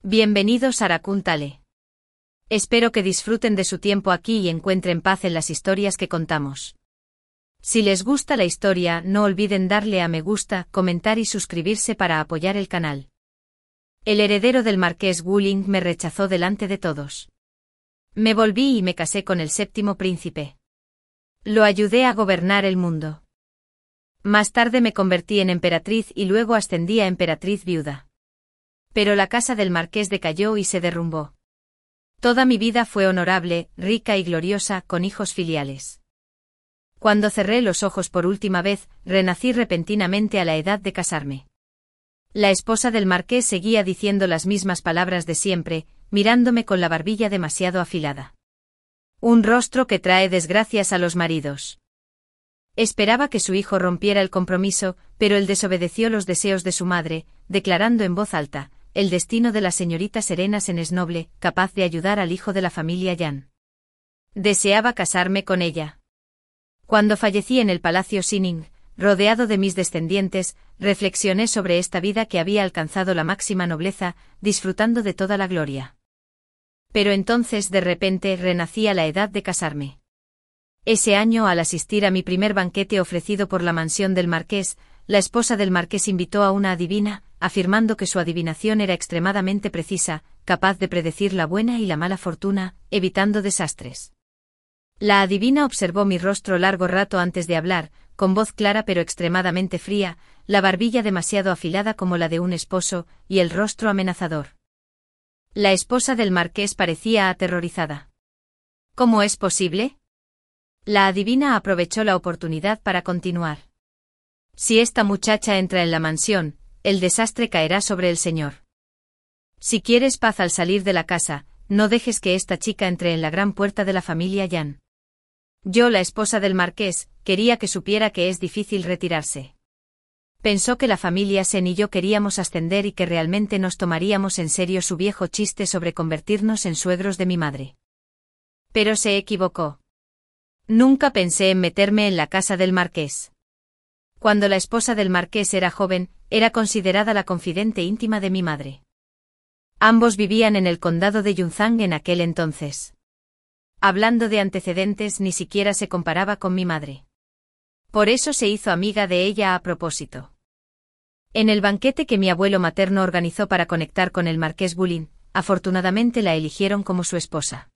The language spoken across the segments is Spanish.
Bienvenidos a Raccoon Tale. Espero que disfruten de su tiempo aquí y encuentren paz en las historias que contamos. Si les gusta la historia, no olviden darle a me gusta, comentar y suscribirse para apoyar el canal. El heredero del marqués Wuling me rechazó delante de todos. Me volví y me casé con el séptimo príncipe. Lo ayudé a gobernar el mundo. Más tarde me convertí en emperatriz y luego ascendí a emperatriz viuda. Pero la casa del marqués decayó y se derrumbó. Toda mi vida fue honorable, rica y gloriosa, con hijos filiales. Cuando cerré los ojos por última vez, renací repentinamente a la edad de casarme. La esposa del marqués seguía diciendo las mismas palabras de siempre, mirándome con la barbilla demasiado afilada. Un rostro que trae desgracias a los maridos. Esperaba que su hijo rompiera el compromiso, pero él desobedeció los deseos de su madre, declarando en voz alta: el destino de la señorita Serenasen es noble, capaz de ayudar al hijo de la familia Yan. Deseaba casarme con ella. Cuando fallecí en el palacio Sining, rodeado de mis descendientes, reflexioné sobre esta vida que había alcanzado la máxima nobleza, disfrutando de toda la gloria. Pero entonces de repente renací a la edad de casarme. Ese año, al asistir a mi primer banquete ofrecido por la mansión del marqués, la esposa del marqués invitó a una adivina, afirmando que su adivinación era extremadamente precisa, capaz de predecir la buena y la mala fortuna, evitando desastres. La adivina observó mi rostro largo rato antes de hablar, con voz clara pero extremadamente fría, la barbilla demasiado afilada como la de un esposo, y el rostro amenazador. La esposa del marqués parecía aterrorizada. ¿Cómo es posible? La adivina aprovechó la oportunidad para continuar. Si esta muchacha entra en la mansión, el desastre caerá sobre el señor. Si quieres paz al salir de la casa, no dejes que esta chica entre en la gran puerta de la familia Yan. Yo, la esposa del marqués, quería que supiera que es difícil retirarse. Pensó que la familia Sen y yo queríamos ascender y que realmente nos tomaríamos en serio su viejo chiste sobre convertirnos en suegros de mi madre. Pero se equivocó. Nunca pensé en meterme en la casa del marqués. Cuando la esposa del marqués era joven, era considerada la confidente íntima de mi madre. Ambos vivían en el condado de Yunzang en aquel entonces. Hablando de antecedentes, ni siquiera se comparaba con mi madre. Por eso se hizo amiga de ella a propósito. En el banquete que mi abuelo materno organizó para conectar con el marqués Wuling, afortunadamente la eligieron como su esposa.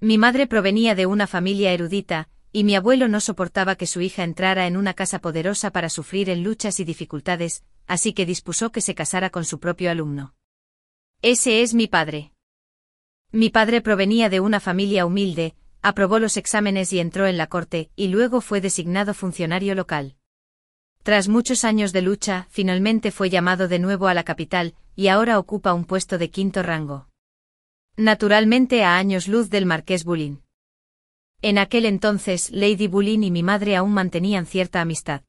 Mi madre provenía de una familia erudita, y mi abuelo no soportaba que su hija entrara en una casa poderosa para sufrir en luchas y dificultades, así que dispuso que se casara con su propio alumno. Ese es mi padre. Mi padre provenía de una familia humilde, aprobó los exámenes y entró en la corte, y luego fue designado funcionario local. Tras muchos años de lucha, finalmente fue llamado de nuevo a la capital, y ahora ocupa un puesto de quinto rango. Naturalmente a años luz del marqués Wuling. En aquel entonces, Lady Wuling y mi madre aún mantenían cierta amistad.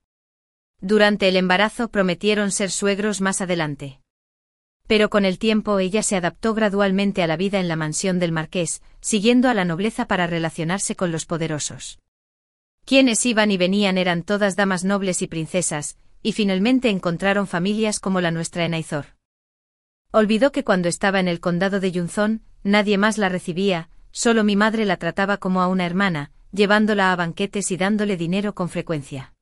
Durante el embarazo prometieron ser suegros más adelante. Pero con el tiempo ella se adaptó gradualmente a la vida en la mansión del marqués, siguiendo a la nobleza para relacionarse con los poderosos. Quienes iban y venían eran todas damas nobles y princesas, y finalmente encontraron familias como la nuestra en Aizor. Olvidó que cuando estaba en el condado de Yunzón, nadie más la recibía, solo mi madre la trataba como a una hermana, llevándola a banquetes y dándole dinero con frecuencia.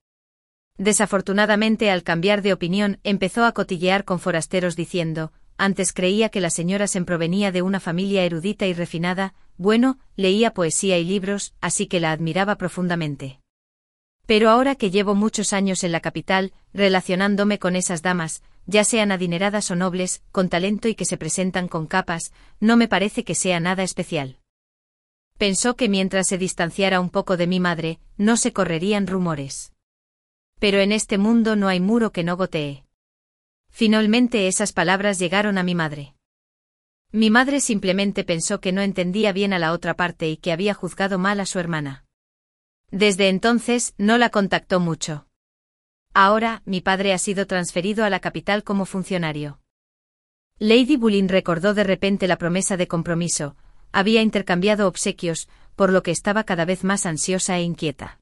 Desafortunadamente, al cambiar de opinión, empezó a cotillear con forasteros diciendo: antes creía que la señora Sen provenía de una familia erudita y refinada, bueno, leía poesía y libros, así que la admiraba profundamente. Pero ahora que llevo muchos años en la capital, relacionándome con esas damas, ya sean adineradas o nobles, con talento y que se presentan con capas, no me parece que sea nada especial. Pensó que mientras se distanciara un poco de mi madre, no se correrían rumores. Pero en este mundo no hay muro que no gotee. Finalmente esas palabras llegaron a mi madre. Mi madre simplemente pensó que no entendía bien a la otra parte y que había juzgado mal a su hermana. Desde entonces, no la contactó mucho. Ahora, mi padre ha sido transferido a la capital como funcionario. Lady Wuling recordó de repente la promesa de compromiso, había intercambiado obsequios, por lo que estaba cada vez más ansiosa e inquieta.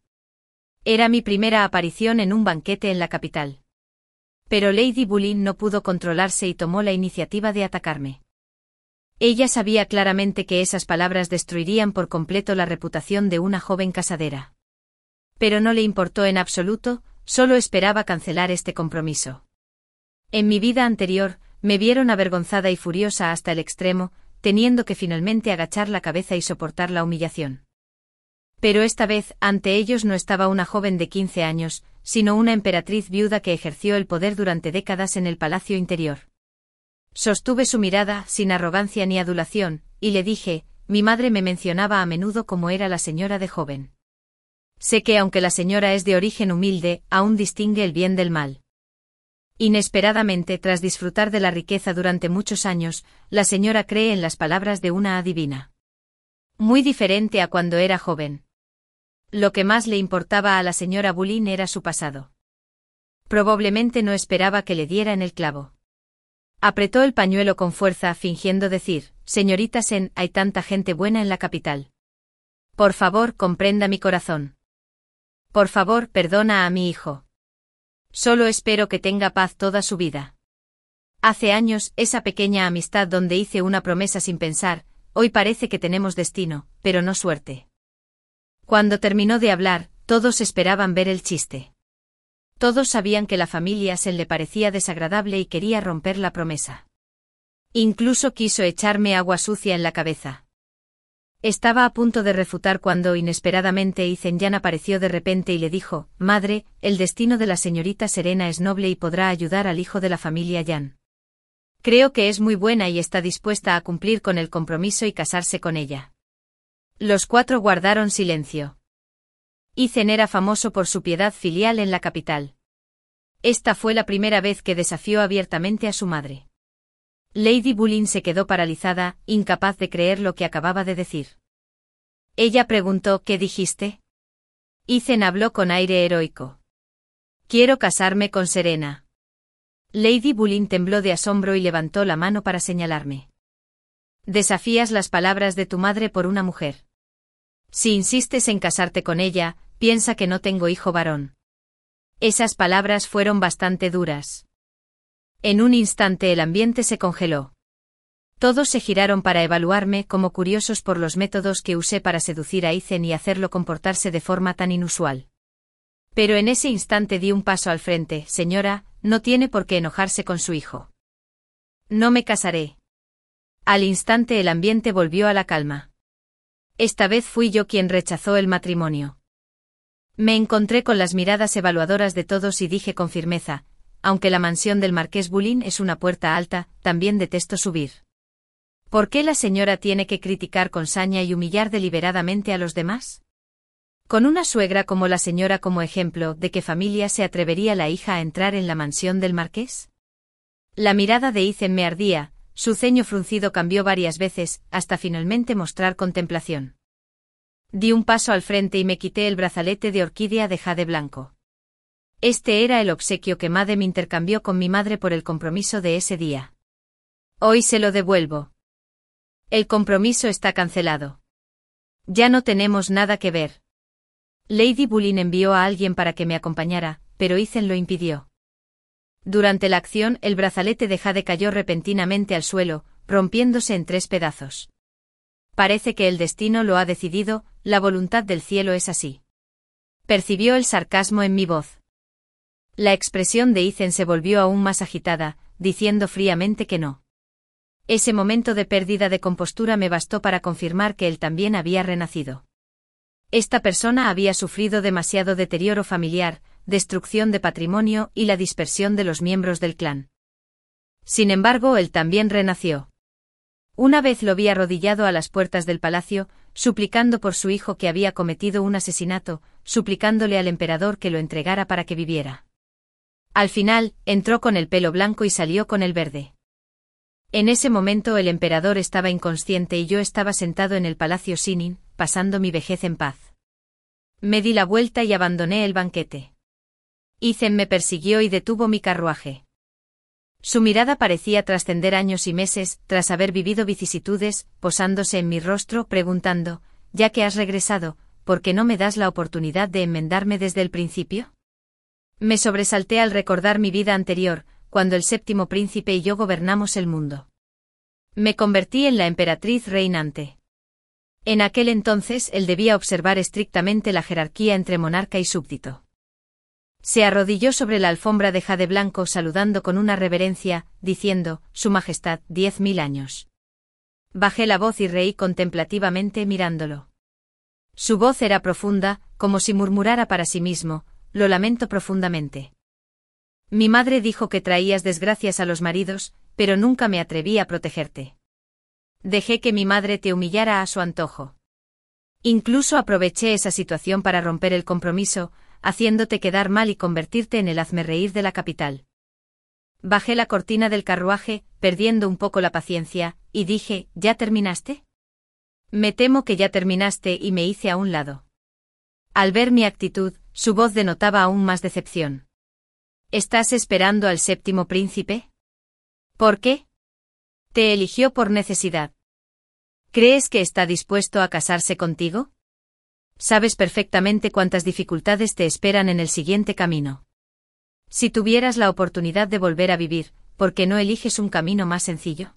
Era mi primera aparición en un banquete en la capital. Pero Lady Wuling no pudo controlarse y tomó la iniciativa de atacarme. Ella sabía claramente que esas palabras destruirían por completo la reputación de una joven casadera. Pero no le importó en absoluto, solo esperaba cancelar este compromiso. En mi vida anterior, me vieron avergonzada y furiosa hasta el extremo, teniendo que finalmente agachar la cabeza y soportar la humillación. Pero esta vez, ante ellos no estaba una joven de 15 años, sino una emperatriz viuda que ejerció el poder durante décadas en el palacio interior. Sostuve su mirada, sin arrogancia ni adulación, y le dije, mi madre me mencionaba a menudo como era la señora de joven. Sé que aunque la señora es de origen humilde, aún distingue el bien del mal. Inesperadamente, tras disfrutar de la riqueza durante muchos años, la señora cree en las palabras de una adivina. Muy diferente a cuando era joven. Lo que más le importaba a la señora Boleyn era su pasado. Probablemente no esperaba que le diera en el clavo. Apretó el pañuelo con fuerza, fingiendo decir, señorita Sen, hay tanta gente buena en la capital. Por favor, comprenda mi corazón. Por favor, perdona a mi hijo. Solo espero que tenga paz toda su vida. Hace años, esa pequeña amistad donde hice una promesa sin pensar, hoy parece que tenemos destino, pero no suerte. Cuando terminó de hablar, todos esperaban ver el chiste. Todos sabían que la familia Sen le parecía desagradable y quería romper la promesa. Incluso quiso echarme agua sucia en la cabeza. Estaba a punto de refutar cuando inesperadamente Icen apareció de repente y le dijo, madre, el destino de la señorita Serena es noble y podrá ayudar al hijo de la familia Yan. Creo que es muy buena y está dispuesta a cumplir con el compromiso y casarse con ella. Los cuatro guardaron silencio. Icen era famoso por su piedad filial en la capital. Esta fue la primera vez que desafió abiertamente a su madre. Lady Boleyn se quedó paralizada, incapaz de creer lo que acababa de decir. Ella preguntó, ¿qué dijiste? Icen habló con aire heroico. Quiero casarme con Serena. Lady Boleyn tembló de asombro y levantó la mano para señalarme. Desafías las palabras de tu madre por una mujer. Si insistes en casarte con ella, piensa que no tengo hijo varón. Esas palabras fueron bastante duras. En un instante el ambiente se congeló. Todos se giraron para evaluarme como curiosos por los métodos que usé para seducir a Icen y hacerlo comportarse de forma tan inusual. Pero en ese instante di un paso al frente, señora, no tiene por qué enojarse con su hijo. No me casaré. Al instante el ambiente volvió a la calma. Esta vez fui yo quien rechazó el matrimonio. Me encontré con las miradas evaluadoras de todos y dije con firmeza, aunque la mansión del marqués Boleyn es una puerta alta, también detesto subir. ¿Por qué la señora tiene que criticar con saña y humillar deliberadamente a los demás? Con una suegra como la señora como ejemplo, ¿de qué familia se atrevería la hija a entrar en la mansión del marqués? La mirada de Icen me ardía, su ceño fruncido cambió varias veces, hasta finalmente mostrar contemplación. Di un paso al frente y me quité el brazalete de orquídea de jade blanco. Este era el obsequio que Madame intercambió con mi madre por el compromiso de ese día. Hoy se lo devuelvo. El compromiso está cancelado. Ya no tenemos nada que ver. Lady Boleyn envió a alguien para que me acompañara, pero Icen lo impidió. Durante la acción, el brazalete de jade cayó repentinamente al suelo, rompiéndose en 3 pedazos. Parece que el destino lo ha decidido, la voluntad del cielo es así. Percibió el sarcasmo en mi voz. La expresión de Icen se volvió aún más agitada, diciendo fríamente que no. Ese momento de pérdida de compostura me bastó para confirmar que él también había renacido. Esta persona había sufrido demasiado deterioro familiar, destrucción de patrimonio y la dispersión de los miembros del clan. Sin embargo, él también renació. Una vez lo vi arrodillado a las puertas del palacio, suplicando por su hijo que había cometido un asesinato, suplicándole al emperador que lo entregara para que viviera. Al final, entró con el pelo blanco y salió con el verde. En ese momento el emperador estaba inconsciente y yo estaba sentado en el palacio Sinin, pasando mi vejez en paz. Me di la vuelta y abandoné el banquete. Icen me persiguió y detuvo mi carruaje. Su mirada parecía trascender años y meses, tras haber vivido vicisitudes, posándose en mi rostro, preguntando, ya que has regresado, ¿por qué no me das la oportunidad de enmendarme desde el principio? Me sobresalté al recordar mi vida anterior, cuando el 7º príncipe y yo gobernamos el mundo. Me convertí en la emperatriz reinante. En aquel entonces él debía observar estrictamente la jerarquía entre monarca y súbdito. Se arrodilló sobre la alfombra de jade blanco saludando con una reverencia, diciendo, Su Majestad, 10.000 años. Bajé la voz y reí contemplativamente mirándolo. Su voz era profunda, como si murmurara para sí mismo, lo lamento profundamente. Mi madre dijo que traías desgracias a los maridos, pero nunca me atreví a protegerte. Dejé que mi madre te humillara a su antojo. Incluso aproveché esa situación para romper el compromiso, haciéndote quedar mal y convertirte en el hazmerreír de la capital. Bajé la cortina del carruaje, perdiendo un poco la paciencia, y dije, ¿ya terminaste? Me temo que ya terminaste y me hice a un lado. Al ver mi actitud, su voz denotaba aún más decepción. ¿Estás esperando al séptimo príncipe? ¿Por qué? Te eligió por necesidad. ¿Crees que está dispuesto a casarse contigo? Sabes perfectamente cuántas dificultades te esperan en el siguiente camino. Si tuvieras la oportunidad de volver a vivir, ¿por qué no eliges un camino más sencillo?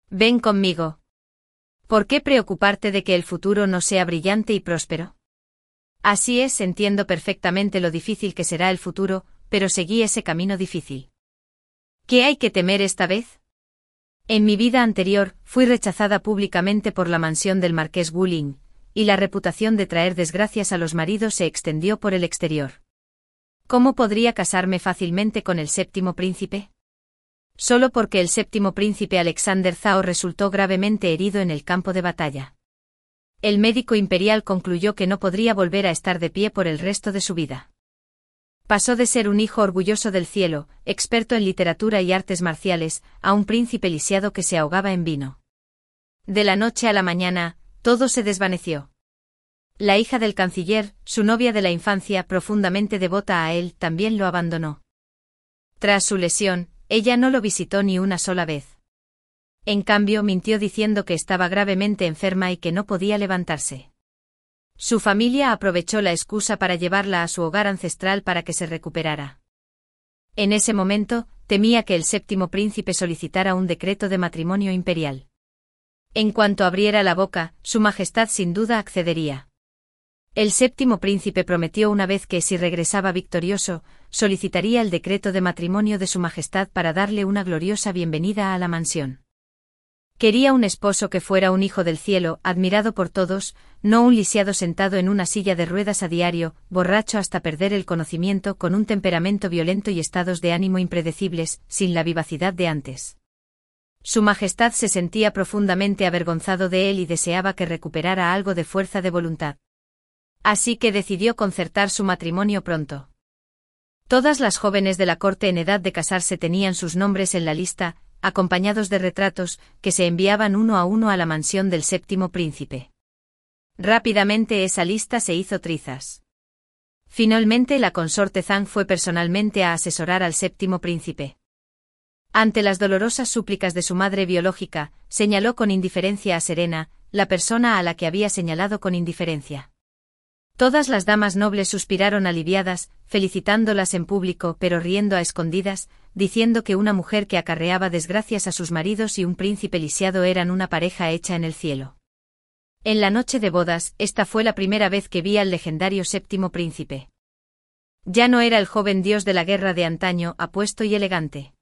Ven conmigo. ¿Por qué preocuparte de que el futuro no sea brillante y próspero? Así es, entiendo perfectamente lo difícil que será el futuro, pero seguí ese camino difícil. ¿Qué hay que temer esta vez? En mi vida anterior, fui rechazada públicamente por la mansión del marqués Wuling, y la reputación de traer desgracias a los maridos se extendió por el exterior. ¿Cómo podría casarme fácilmente con el séptimo príncipe? Solo porque el séptimo príncipe Alexander Zhao resultó gravemente herido en el campo de batalla. El médico imperial concluyó que no podría volver a estar de pie por el resto de su vida. Pasó de ser un hijo orgulloso del cielo, experto en literatura y artes marciales, a un príncipe lisiado que se ahogaba en vino. De la noche a la mañana, todo se desvaneció. La hija del canciller, su novia de la infancia profundamente devota a él, también lo abandonó. Tras su lesión, ella no lo visitó ni una sola vez. En cambio, mintió diciendo que estaba gravemente enferma y que no podía levantarse. Su familia aprovechó la excusa para llevarla a su hogar ancestral para que se recuperara. En ese momento, temía que el séptimo príncipe solicitara un decreto de matrimonio imperial. En cuanto abriera la boca, su majestad sin duda accedería. El séptimo príncipe prometió una vez que si regresaba victorioso, solicitaría el decreto de matrimonio de su majestad para darle una gloriosa bienvenida a la mansión. Quería un esposo que fuera un hijo del cielo, admirado por todos, no un lisiado sentado en una silla de ruedas a diario, borracho hasta perder el conocimiento, con un temperamento violento y estados de ánimo impredecibles, sin la vivacidad de antes. Su majestad se sentía profundamente avergonzado de él y deseaba que recuperara algo de fuerza de voluntad. Así que decidió concertar su matrimonio pronto. Todas las jóvenes de la corte en edad de casarse tenían sus nombres en la lista, acompañados de retratos, que se enviaban uno a la mansión del séptimo príncipe. Rápidamente esa lista se hizo trizas. Finalmente la consorte Zhang fue personalmente a asesorar al séptimo príncipe. Ante las dolorosas súplicas de su madre biológica, señaló con indiferencia a Serena, la persona a la que había señalado con indiferencia. Todas las damas nobles suspiraron aliviadas, felicitándolas en público pero riendo a escondidas, diciendo que una mujer que acarreaba desgracias a sus maridos y un príncipe lisiado eran una pareja hecha en el cielo. En la noche de bodas, esta fue la primera vez que vi al legendario séptimo príncipe. Ya no era el joven dios de la guerra de antaño, apuesto y elegante.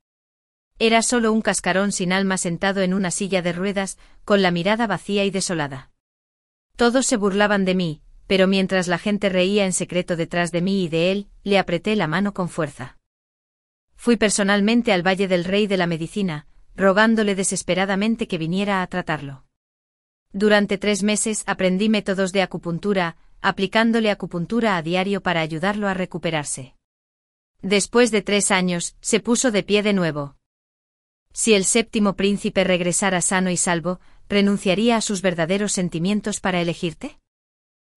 Era solo un cascarón sin alma sentado en una silla de ruedas, con la mirada vacía y desolada. Todos se burlaban de mí, pero mientras la gente reía en secreto detrás de mí y de él, le apreté la mano con fuerza. Fui personalmente al Valle del Rey de la Medicina, rogándole desesperadamente que viniera a tratarlo. Durante 3 meses aprendí métodos de acupuntura, aplicándole acupuntura a diario para ayudarlo a recuperarse. Después de 3 años, se puso de pie de nuevo. Si el séptimo príncipe regresara sano y salvo, ¿renunciaría a sus verdaderos sentimientos para elegirte?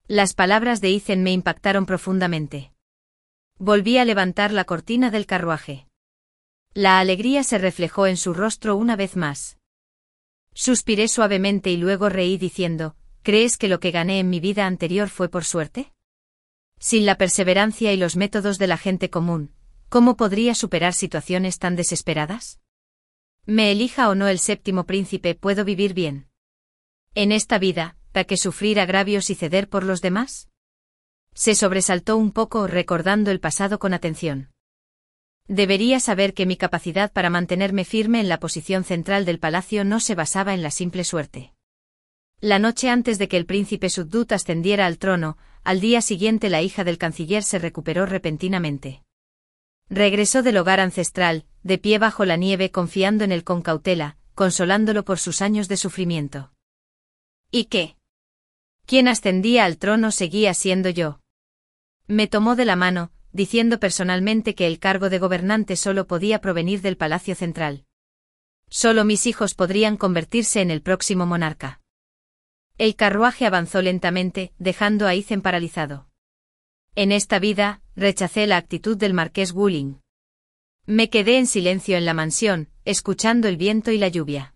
Las palabras de Ethan me impactaron profundamente. Volví a levantar la cortina del carruaje. La alegría se reflejó en su rostro una vez más. Suspiré suavemente y luego reí diciendo, ¿crees que lo que gané en mi vida anterior fue por suerte? Sin la perseverancia y los métodos de la gente común, ¿cómo podría superar situaciones tan desesperadas? Me elija o no el séptimo príncipe, puedo vivir bien. En esta vida, ¿para qué sufrir agravios y ceder por los demás? Se sobresaltó un poco recordando el pasado con atención. Debería saber que mi capacidad para mantenerme firme en la posición central del palacio no se basaba en la simple suerte. La noche antes de que el príncipe Suddhut ascendiera al trono, al día siguiente la hija del canciller se recuperó repentinamente. Regresó del hogar ancestral, de pie bajo la nieve confiando en él con cautela, consolándolo por sus años de sufrimiento. ¿Y qué? Quien ascendía al trono seguía siendo yo. Me tomó de la mano, diciendo personalmente que el cargo de gobernante solo podía provenir del Palacio Central. Solo mis hijos podrían convertirse en el próximo monarca. El carruaje avanzó lentamente, dejando a Ethan paralizado. En esta vida, rechacé la actitud del marqués Wuling. Me quedé en silencio en la mansión, escuchando el viento y la lluvia.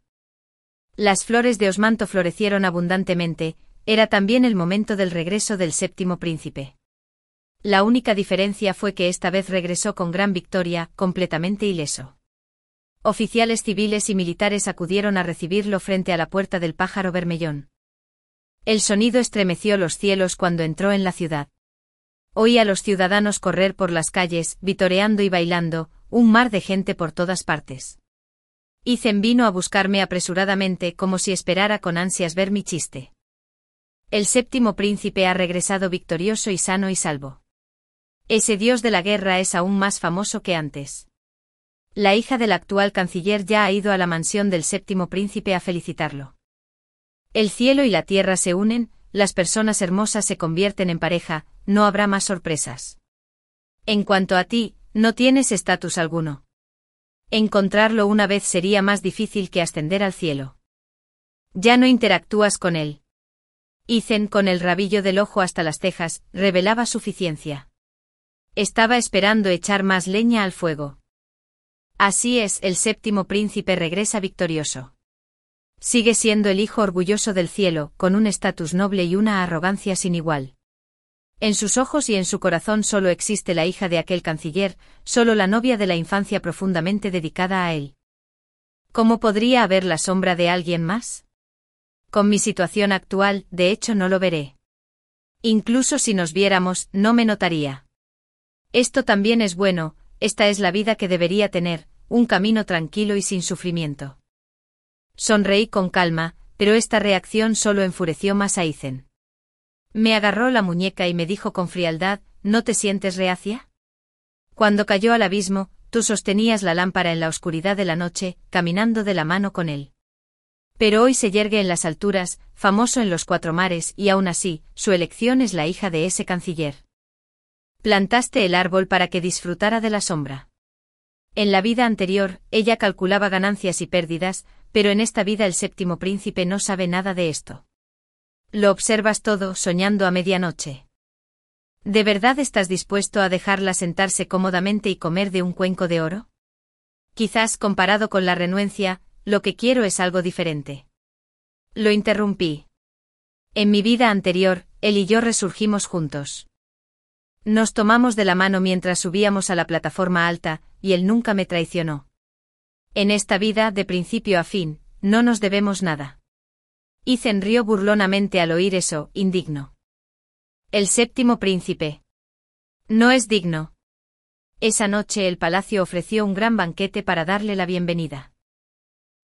Las flores de osmanto florecieron abundantemente, era también el momento del regreso del séptimo príncipe. La única diferencia fue que esta vez regresó con gran victoria, completamente ileso. Oficiales civiles y militares acudieron a recibirlo frente a la puerta del Pájaro Bermellón. El sonido estremeció los cielos cuando entró en la ciudad. Oí a los ciudadanos correr por las calles, vitoreando y bailando, un mar de gente por todas partes. Ethan vino a buscarme apresuradamente como si esperara con ansias ver mi chiste. El séptimo príncipe ha regresado victorioso y sano y salvo. Ese dios de la guerra es aún más famoso que antes. La hija del actual canciller ya ha ido a la mansión del séptimo príncipe a felicitarlo. El cielo y la tierra se unen, las personas hermosas se convierten en pareja, no habrá más sorpresas. En cuanto a ti, no tienes estatus alguno. Encontrarlo una vez sería más difícil que ascender al cielo. Ya no interactúas con él. Ethan, con el rabillo del ojo hasta las cejas, revelaba suficiencia. Estaba esperando echar más leña al fuego. Así es, el séptimo príncipe regresa victorioso. Sigue siendo el hijo orgulloso del cielo, con un estatus noble y una arrogancia sin igual. En sus ojos y en su corazón solo existe la hija de aquel canciller, solo la novia de la infancia profundamente dedicada a él. ¿Cómo podría haber la sombra de alguien más? Con mi situación actual, de hecho no lo veré. Incluso si nos viéramos, no me notaría. Esto también es bueno, esta es la vida que debería tener, un camino tranquilo y sin sufrimiento. Sonreí con calma, pero esta reacción solo enfureció más a Ethan. Me agarró la muñeca y me dijo con frialdad, ¿no te sientes reacia? Cuando cayó al abismo, tú sostenías la lámpara en la oscuridad de la noche, caminando de la mano con él. Pero hoy se yergue en las alturas, famoso en los cuatro mares y aún así, su elección es la hija de ese canciller. Plantaste el árbol para que disfrutara de la sombra. En la vida anterior, ella calculaba ganancias y pérdidas, pero en esta vida el séptimo príncipe no sabe nada de esto. Lo observas todo, soñando a medianoche. ¿De verdad estás dispuesto a dejarla sentarse cómodamente y comer de un cuenco de oro? Quizás comparado con la renuencia, lo que quiero es algo diferente. Lo interrumpí. En mi vida anterior, él y yo resurgimos juntos. Nos tomamos de la mano mientras subíamos a la plataforma alta, y él nunca me traicionó. En esta vida, de principio a fin, no nos debemos nada. Ethan rió burlonamente al oír eso, indigno. El séptimo príncipe. No es digno. Esa noche el palacio ofreció un gran banquete para darle la bienvenida.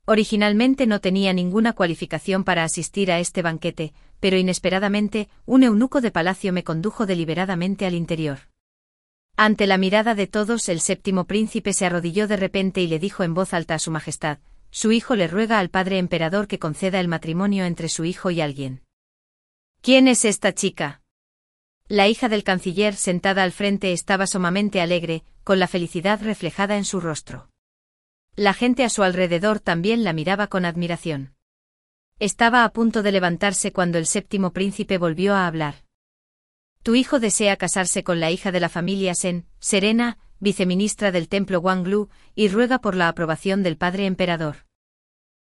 Originalmente no tenía ninguna cualificación para asistir a este banquete, pero inesperadamente, un eunuco de palacio me condujo deliberadamente al interior. Ante la mirada de todos, el séptimo príncipe se arrodilló de repente y le dijo en voz alta a su majestad, su hijo le ruega al padre emperador que conceda el matrimonio entre su hijo y alguien. ¿Quién es esta chica? La hija del canciller sentada al frente estaba sumamente alegre, con la felicidad reflejada en su rostro. La gente a su alrededor también la miraba con admiración. Estaba a punto de levantarse cuando el séptimo príncipe volvió a hablar. Tu hijo desea casarse con la hija de la familia Sen, Serena, viceministra del templo Wanglu, y ruega por la aprobación del padre emperador.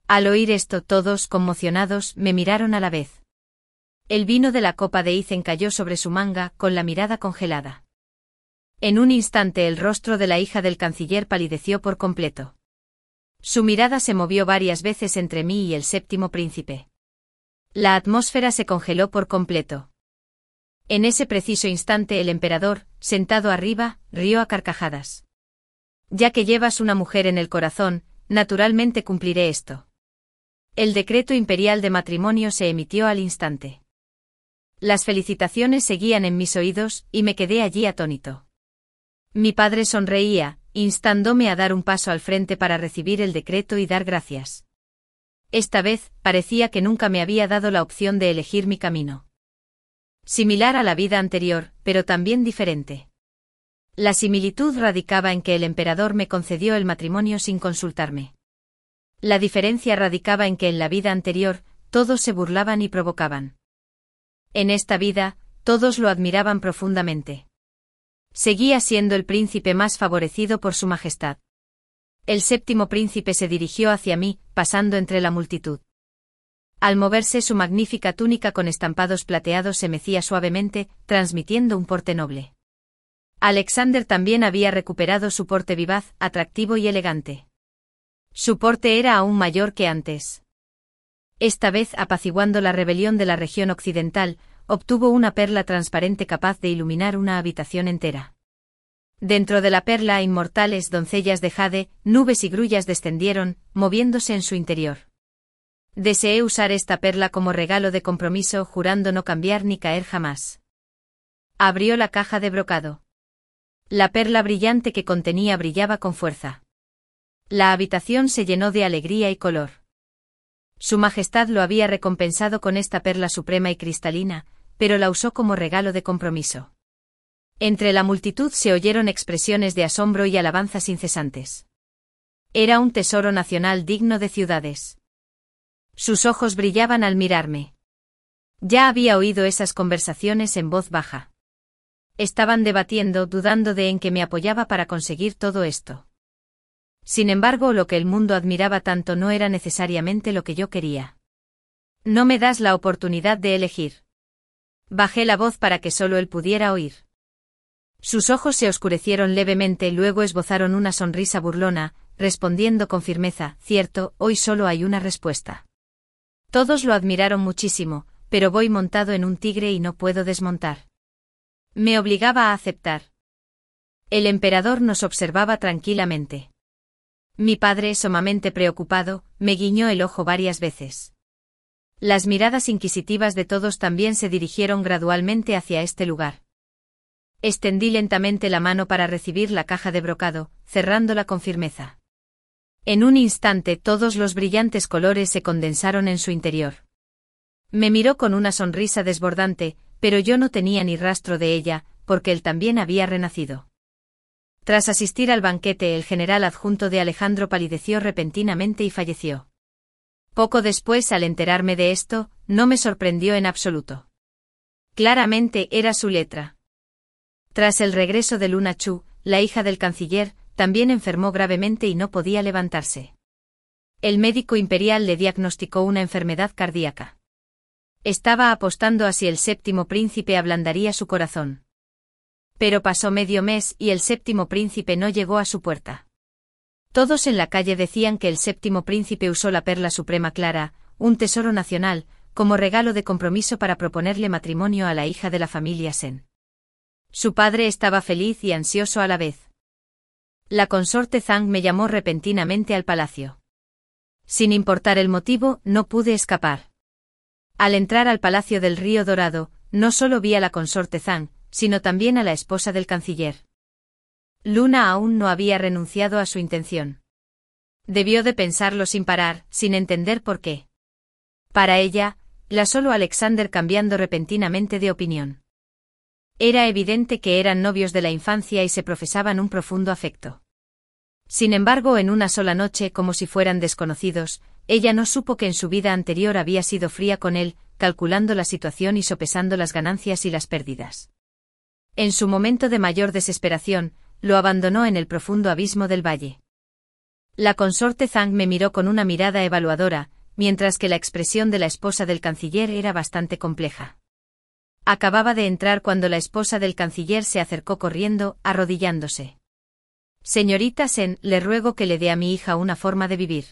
Al oír esto todos, conmocionados, me miraron a la vez. El vino de la copa de Ethan cayó sobre su manga, con la mirada congelada. En un instante el rostro de la hija del canciller palideció por completo. Su mirada se movió varias veces entre mí y el séptimo príncipe. La atmósfera se congeló por completo. En ese preciso instante el emperador, sentado arriba, rió a carcajadas. Ya que llevas una mujer en el corazón, naturalmente cumpliré esto. El decreto imperial de matrimonio se emitió al instante. Las felicitaciones seguían en mis oídos, y me quedé allí atónito. Mi padre sonreía, instándome a dar un paso al frente para recibir el decreto y dar gracias. Esta vez, parecía que nunca me había dado la opción de elegir mi camino. Similar a la vida anterior, pero también diferente. La similitud radicaba en que el emperador me concedió el matrimonio sin consultarme. La diferencia radicaba en que en la vida anterior, todos se burlaban y provocaban. En esta vida, todos lo admiraban profundamente. Seguía siendo el príncipe más favorecido por su majestad. El séptimo príncipe se dirigió hacia mí, pasando entre la multitud. Al moverse su magnífica túnica con estampados plateados se mecía suavemente, transmitiendo un porte noble. Alexander también había recuperado su porte vivaz, atractivo y elegante. Su porte era aún mayor que antes. Esta vez, apaciguando la rebelión de la región occidental, obtuvo una perla transparente capaz de iluminar una habitación entera. Dentro de la perla, inmortales doncellas de jade, nubes y grullas descendieron, moviéndose en su interior. Deseé usar esta perla como regalo de compromiso, jurando no cambiar ni caer jamás. Abrió la caja de brocado. La perla brillante que contenía brillaba con fuerza. La habitación se llenó de alegría y color. Su Majestad lo había recompensado con esta perla suprema y cristalina, pero la usó como regalo de compromiso. Entre la multitud se oyeron expresiones de asombro y alabanzas incesantes. Era un tesoro nacional digno de ciudades. Sus ojos brillaban al mirarme. Ya había oído esas conversaciones en voz baja. Estaban debatiendo, dudando de en qué me apoyaba para conseguir todo esto. Sin embargo, lo que el mundo admiraba tanto no era necesariamente lo que yo quería. No me das la oportunidad de elegir. Bajé la voz para que solo él pudiera oír. Sus ojos se oscurecieron levemente, luego esbozaron una sonrisa burlona, respondiendo con firmeza: cierto, hoy solo hay una respuesta. Todos lo admiraron muchísimo, pero voy montado en un tigre y no puedo desmontar. Me obligaba a aceptar. El emperador nos observaba tranquilamente. Mi padre, sumamente preocupado, me guiñó el ojo varias veces. Las miradas inquisitivas de todos también se dirigieron gradualmente hacia este lugar. Extendí lentamente la mano para recibir la caja de brocado, cerrándola con firmeza. En un instante todos los brillantes colores se condensaron en su interior. Me miró con una sonrisa desbordante, pero yo no tenía ni rastro de ella, porque él también había renacido. Tras asistir al banquete, el general adjunto de Alejandro palideció repentinamente y falleció. Poco después, al enterarme de esto, no me sorprendió en absoluto. Claramente era su letra. Tras el regreso de Luna Chu, la hija del canciller, también enfermó gravemente y no podía levantarse. El médico imperial le diagnosticó una enfermedad cardíaca. Estaba apostando a si el séptimo príncipe ablandaría su corazón. Pero pasó medio mes y el séptimo príncipe no llegó a su puerta. Todos en la calle decían que el séptimo príncipe usó la perla suprema clara, un tesoro nacional, como regalo de compromiso para proponerle matrimonio a la hija de la familia Sen. Su padre estaba feliz y ansioso a la vez. La consorte Zhang me llamó repentinamente al palacio. Sin importar el motivo, no pude escapar. Al entrar al Palacio del Río Dorado, no solo vi a la consorte Zhang, sino también a la esposa del canciller. Luna aún no había renunciado a su intención. Debió de pensarlo sin parar, sin entender por qué. Para ella, la solo Alexander cambiando repentinamente de opinión. Era evidente que eran novios de la infancia y se profesaban un profundo afecto. Sin embargo, en una sola noche, como si fueran desconocidos, ella no supo que en su vida anterior había sido fría con él, calculando la situación y sopesando las ganancias y las pérdidas. En su momento de mayor desesperación, lo abandonó en el profundo abismo del valle. La consorte Zhang me miró con una mirada evaluadora, mientras que la expresión de la esposa del canciller era bastante compleja. Acababa de entrar cuando la esposa del canciller se acercó corriendo, arrodillándose. Señorita Sen, le ruego que le dé a mi hija una forma de vivir.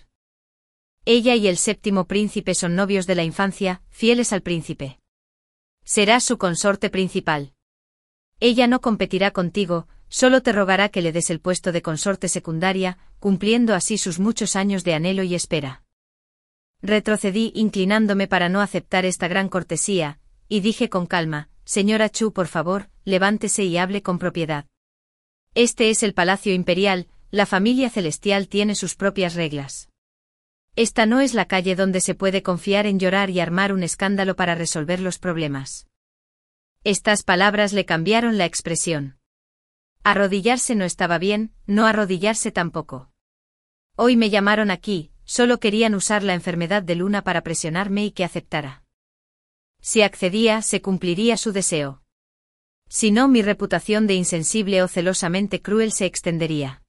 Ella y el séptimo príncipe son novios de la infancia, fieles al príncipe. Serás su consorte principal. Ella no competirá contigo, solo te rogará que le des el puesto de consorte secundaria, cumpliendo así sus muchos años de anhelo y espera. Retrocedí inclinándome para no aceptar esta gran cortesía, y dije con calma, señora Chu, por favor, levántese y hable con propiedad. Este es el Palacio Imperial, la familia celestial tiene sus propias reglas. Esta no es la calle donde se puede confiar en llorar y armar un escándalo para resolver los problemas. Estas palabras le cambiaron la expresión. Arrodillarse no estaba bien, no arrodillarse tampoco. Hoy me llamaron aquí, solo querían usar la enfermedad de Luna para presionarme y que aceptara. Si accedía, se cumpliría su deseo. Si no, mi reputación de insensible o celosamente cruel se extendería.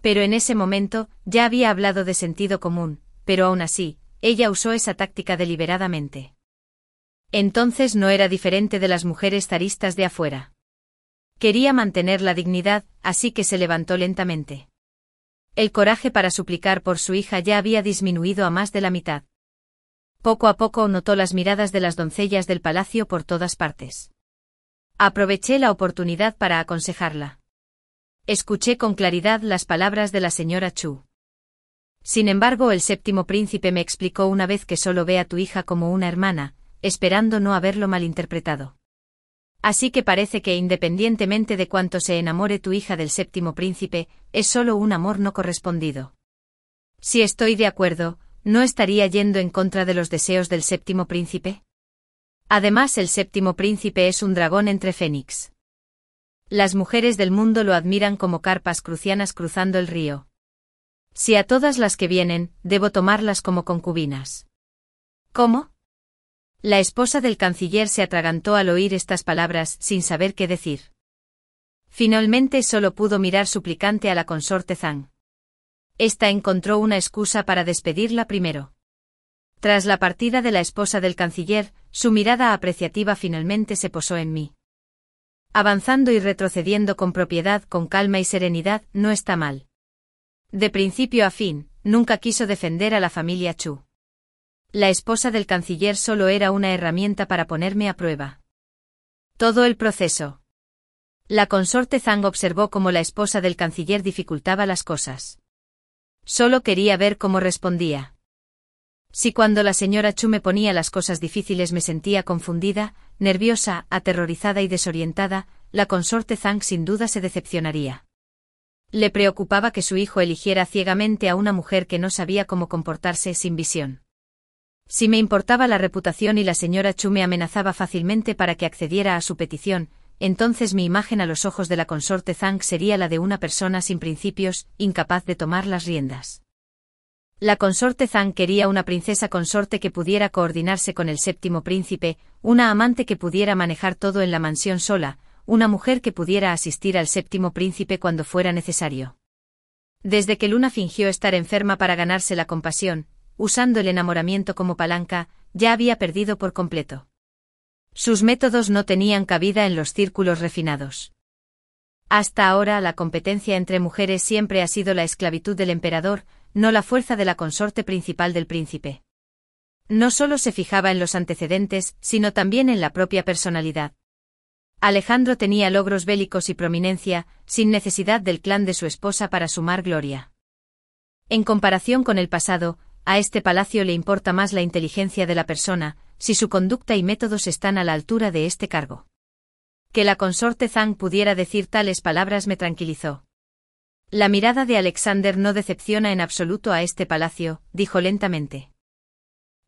Pero en ese momento, ya había hablado de sentido común, pero aún así, ella usó esa táctica deliberadamente. Entonces no era diferente de las mujeres zaristas de afuera. Quería mantener la dignidad, así que se levantó lentamente. El coraje para suplicar por su hija ya había disminuido a más de la mitad. Poco a poco notó las miradas de las doncellas del palacio por todas partes. Aproveché la oportunidad para aconsejarla. Escuché con claridad las palabras de la señora Chu. Sin embargo, el séptimo príncipe me explicó una vez que solo ve a tu hija como una hermana, esperando no haberlo malinterpretado. Así que parece que independientemente de cuánto se enamore tu hija del séptimo príncipe, es solo un amor no correspondido. Si estoy de acuerdo, ¿no estaría yendo en contra de los deseos del séptimo príncipe? Además, el séptimo príncipe es un dragón entre fénix. Las mujeres del mundo lo admiran como carpas crucianas cruzando el río. Si a todas las que vienen, debo tomarlas como concubinas. ¿Cómo? La esposa del canciller se atragantó al oír estas palabras, sin saber qué decir. Finalmente solo pudo mirar suplicante a la consorte Zhang. Esta encontró una excusa para despedirla primero. Tras la partida de la esposa del canciller, su mirada apreciativa finalmente se posó en mí. Avanzando y retrocediendo con propiedad, con calma y serenidad, no está mal. De principio a fin, nunca quiso defender a la familia Chu. La esposa del canciller solo era una herramienta para ponerme a prueba. Todo el proceso. La consorte Zhang observó cómo la esposa del canciller dificultaba las cosas. Solo quería ver cómo respondía. Si cuando la señora Chu me ponía las cosas difíciles me sentía confundida, nerviosa, aterrorizada y desorientada, la consorte Zhang sin duda se decepcionaría. Le preocupaba que su hijo eligiera ciegamente a una mujer que no sabía cómo comportarse sin visión. Si me importaba la reputación y la señora Chu me amenazaba fácilmente para que accediera a su petición, entonces mi imagen a los ojos de la consorte Zhang sería la de una persona sin principios, incapaz de tomar las riendas. La consorte Zhang quería una princesa consorte que pudiera coordinarse con el séptimo príncipe, una amante que pudiera manejar todo en la mansión sola, una mujer que pudiera asistir al séptimo príncipe cuando fuera necesario. Desde que Luna fingió estar enferma para ganarse la compasión, usando el enamoramiento como palanca, ya había perdido por completo. Sus métodos no tenían cabida en los círculos refinados. Hasta ahora la competencia entre mujeres siempre ha sido la esclavitud del emperador, no la fuerza de la consorte principal del príncipe. No solo se fijaba en los antecedentes, sino también en la propia personalidad. Alejandro tenía logros bélicos y prominencia, sin necesidad del clan de su esposa para sumar gloria. En comparación con el pasado, a este palacio le importa más la inteligencia de la persona, si su conducta y métodos están a la altura de este cargo. Que la consorte Zhang pudiera decir tales palabras me tranquilizó. La mirada de Alexander no decepciona en absoluto a este palacio, dijo lentamente.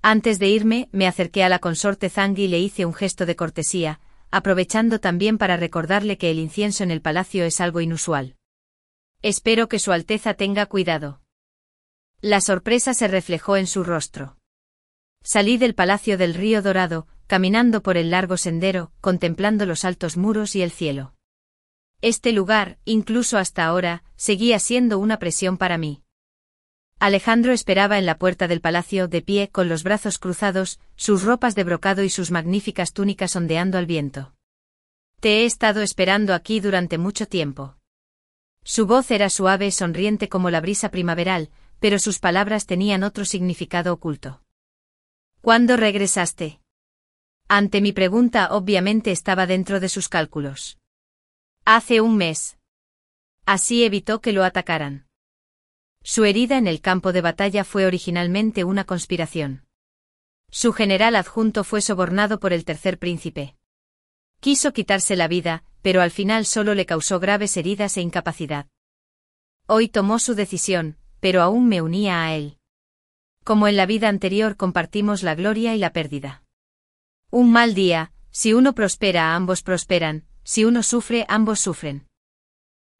Antes de irme, me acerqué a la consorte Zhang y le hice un gesto de cortesía, aprovechando también para recordarle que el incienso en el palacio es algo inusual. Espero que Su Alteza tenga cuidado. La sorpresa se reflejó en su rostro. Salí del Palacio del Río Dorado, caminando por el largo sendero, contemplando los altos muros y el cielo. Este lugar, incluso hasta ahora, seguía siendo una presión para mí. Alejandro esperaba en la puerta del palacio de pie con los brazos cruzados, sus ropas de brocado y sus magníficas túnicas ondeando al viento. Te he estado esperando aquí durante mucho tiempo. Su voz era suave y sonriente como la brisa primaveral, pero sus palabras tenían otro significado oculto. ¿Cuándo regresaste? Ante mi pregunta obviamente estaba dentro de sus cálculos. Hace un mes. Así evitó que lo atacaran. Su herida en el campo de batalla fue originalmente una conspiración. Su general adjunto fue sobornado por el tercer príncipe. Quiso quitarse la vida, pero al final solo le causó graves heridas e incapacidad. Hoy tomó su decisión, pero aún me unía a él. Como en la vida anterior compartimos la gloria y la pérdida. Un mal día, si uno prospera ambos prosperan, si uno sufre ambos sufren.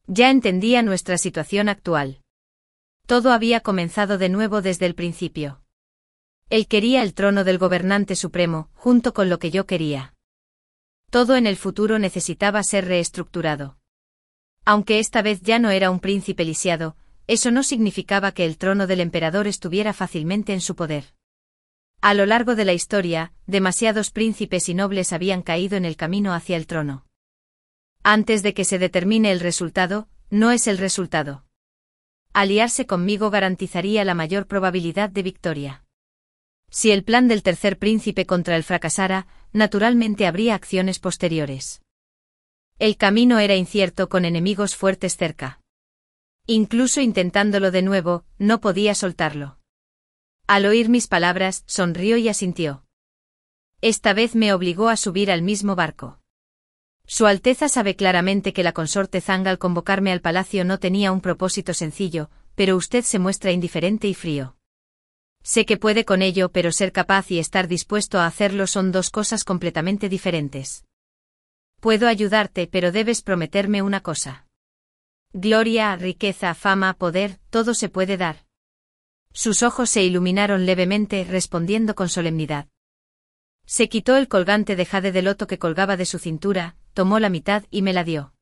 Ya entendía nuestra situación actual. Todo había comenzado de nuevo desde el principio. Él quería el trono del gobernante supremo, junto con lo que yo quería. Todo en el futuro necesitaba ser reestructurado. Aunque esta vez ya no era un príncipe lisiado, eso no significaba que el trono del emperador estuviera fácilmente en su poder. A lo largo de la historia, demasiados príncipes y nobles habían caído en el camino hacia el trono. Antes de que se determine el resultado, no es el resultado. Aliarse conmigo garantizaría la mayor probabilidad de victoria. Si el plan del tercer príncipe contra él fracasara, naturalmente habría acciones posteriores. El camino era incierto con enemigos fuertes cerca. Incluso intentándolo de nuevo, no podía soltarlo. Al oír mis palabras, sonrió y asintió. Esta vez me obligó a subir al mismo barco. Su Alteza sabe claramente que la consorte Zhang al convocarme al palacio no tenía un propósito sencillo, pero usted se muestra indiferente y frío. Sé que puede con ello, pero ser capaz y estar dispuesto a hacerlo son dos cosas completamente diferentes. Puedo ayudarte, pero debes prometerme una cosa. Gloria, riqueza, fama, poder, todo se puede dar. Sus ojos se iluminaron levemente, respondiendo con solemnidad. Se quitó el colgante de jade de loto que colgaba de su cintura, tomó la mitad y me la dio.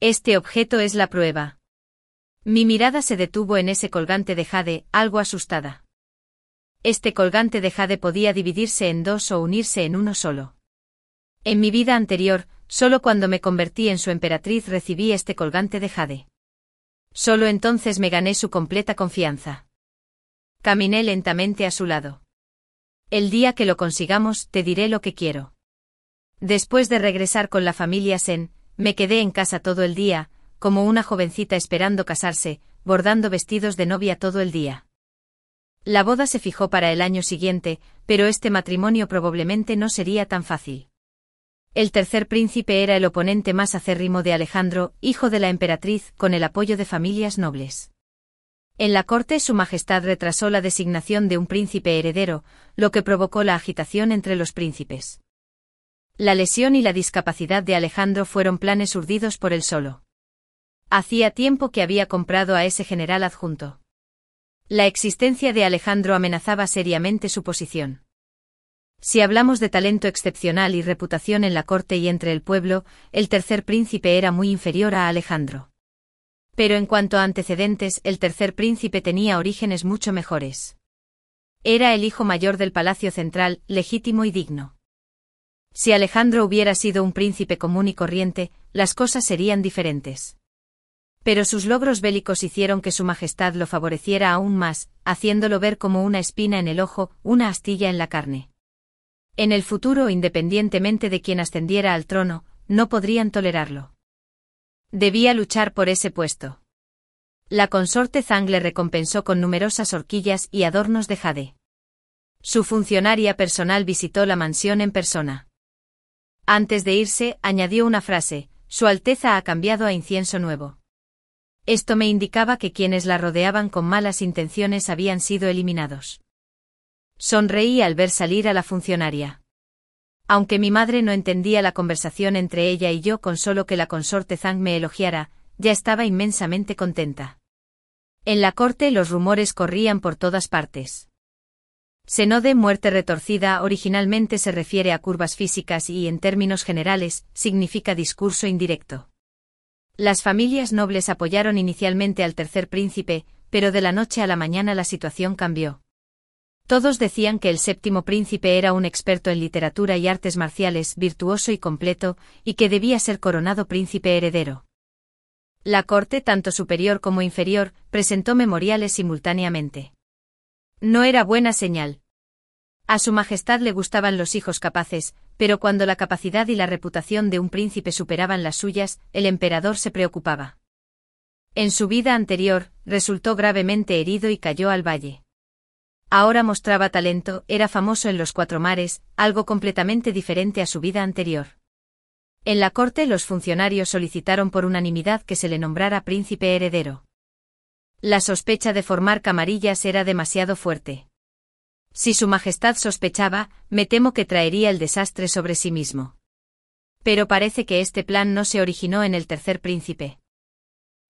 Este objeto es la prueba. Mi mirada se detuvo en ese colgante de jade, algo asustada. Este colgante de jade podía dividirse en dos o unirse en uno solo. En mi vida anterior, solo cuando me convertí en su emperatriz recibí este colgante de jade. Solo entonces me gané su completa confianza. Caminé lentamente a su lado. El día que lo consigamos, te diré lo que quiero. Después de regresar con la familia Sen, me quedé en casa todo el día, como una jovencita esperando casarse, bordando vestidos de novia todo el día. La boda se fijó para el año siguiente, pero este matrimonio probablemente no sería tan fácil. El tercer príncipe era el oponente más acérrimo de Alejandro, hijo de la emperatriz, con el apoyo de familias nobles. En la corte Su Majestad retrasó la designación de un príncipe heredero, lo que provocó la agitación entre los príncipes. La lesión y la discapacidad de Alejandro fueron planes urdidos por él solo. Hacía tiempo que había comprado a ese general adjunto. La existencia de Alejandro amenazaba seriamente su posición. Si hablamos de talento excepcional y reputación en la corte y entre el pueblo, el tercer príncipe era muy inferior a Alejandro. Pero en cuanto a antecedentes, el tercer príncipe tenía orígenes mucho mejores. Era el hijo mayor del palacio central, legítimo y digno. Si Alejandro hubiera sido un príncipe común y corriente, las cosas serían diferentes. Pero sus logros bélicos hicieron que Su Majestad lo favoreciera aún más, haciéndolo ver como una espina en el ojo, una astilla en la carne. En el futuro, independientemente de quien ascendiera al trono, no podrían tolerarlo. Debía luchar por ese puesto. La consorte Zhang le recompensó con numerosas horquillas y adornos de jade. Su funcionaria personal visitó la mansión en persona. Antes de irse, añadió una frase: Su Alteza ha cambiado a incienso nuevo. Esto me indicaba que quienes la rodeaban con malas intenciones habían sido eliminados. Sonreí al ver salir a la funcionaria. Aunque mi madre no entendía la conversación entre ella y yo, con solo que la consorte Zhang me elogiara, ya estaba inmensamente contenta. En la corte los rumores corrían por todas partes. Senode, muerte retorcida, originalmente se refiere a curvas físicas y, en términos generales, significa discurso indirecto. Las familias nobles apoyaron inicialmente al tercer príncipe, pero de la noche a la mañana la situación cambió. Todos decían que el séptimo príncipe era un experto en literatura y artes marciales, virtuoso y completo, y que debía ser coronado príncipe heredero. La corte, tanto superior como inferior, presentó memoriales simultáneamente. No era buena señal. A su majestad le gustaban los hijos capaces, pero cuando la capacidad y la reputación de un príncipe superaban las suyas, el emperador se preocupaba. En su vida anterior, resultó gravemente herido y cayó al valle. Ahora mostraba talento, era famoso en los cuatro mares, algo completamente diferente a su vida anterior. En la corte los funcionarios solicitaron por unanimidad que se le nombrara príncipe heredero. La sospecha de formar camarillas era demasiado fuerte. Si su majestad sospechaba, me temo que traería el desastre sobre sí mismo. Pero parece que este plan no se originó en el tercer príncipe.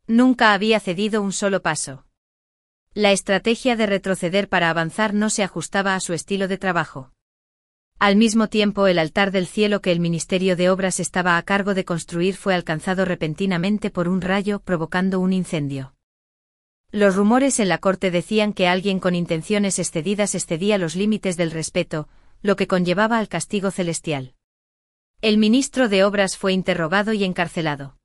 Nunca había cedido un solo paso. La estrategia de retroceder para avanzar no se ajustaba a su estilo de trabajo. Al mismo tiempo, el altar del cielo que el Ministerio de Obras estaba a cargo de construir fue alcanzado repentinamente por un rayo, provocando un incendio. Los rumores en la corte decían que alguien con intenciones excedidas excedía los límites del respeto, lo que conllevaba al castigo celestial. El ministro de Obras fue interrogado y encarcelado.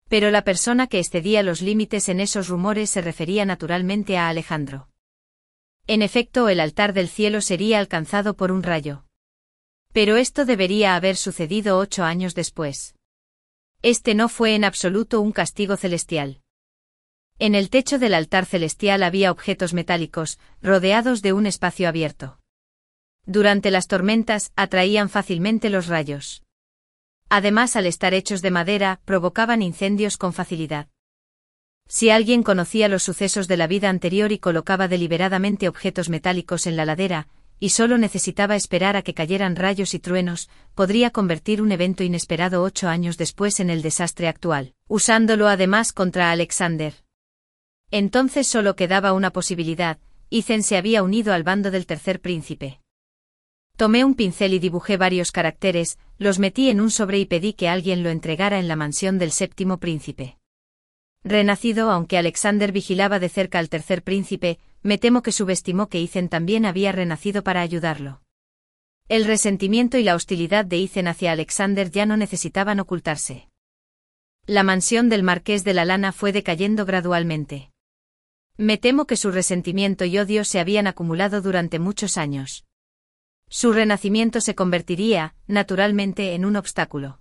Pero la persona que excedía los límites en esos rumores se refería naturalmente a Alejandro. En efecto, el altar del cielo sería alcanzado por un rayo. Pero esto debería haber sucedido 8 años después. Este no fue en absoluto un castigo celestial. En el techo del altar celestial había objetos metálicos, rodeados de un espacio abierto. Durante las tormentas, atraían fácilmente los rayos. Además, al estar hechos de madera, provocaban incendios con facilidad. Si alguien conocía los sucesos de la vida anterior y colocaba deliberadamente objetos metálicos en la ladera, y solo necesitaba esperar a que cayeran rayos y truenos, podría convertir un evento inesperado 8 años después en el desastre actual, usándolo además contra Alexander. Entonces solo quedaba una posibilidad: Icen se había unido al bando del tercer príncipe. Tomé un pincel y dibujé varios caracteres, los metí en un sobre y pedí que alguien lo entregara en la mansión del séptimo príncipe. Renacido, aunque Alexander vigilaba de cerca al tercer príncipe, me temo que subestimó que Icen también había renacido para ayudarlo. El resentimiento y la hostilidad de Icen hacia Alexander ya no necesitaban ocultarse. La mansión del marqués de la Lana fue decayendo gradualmente. Me temo que su resentimiento y odio se habían acumulado durante muchos años. Su renacimiento se convertiría, naturalmente, en un obstáculo.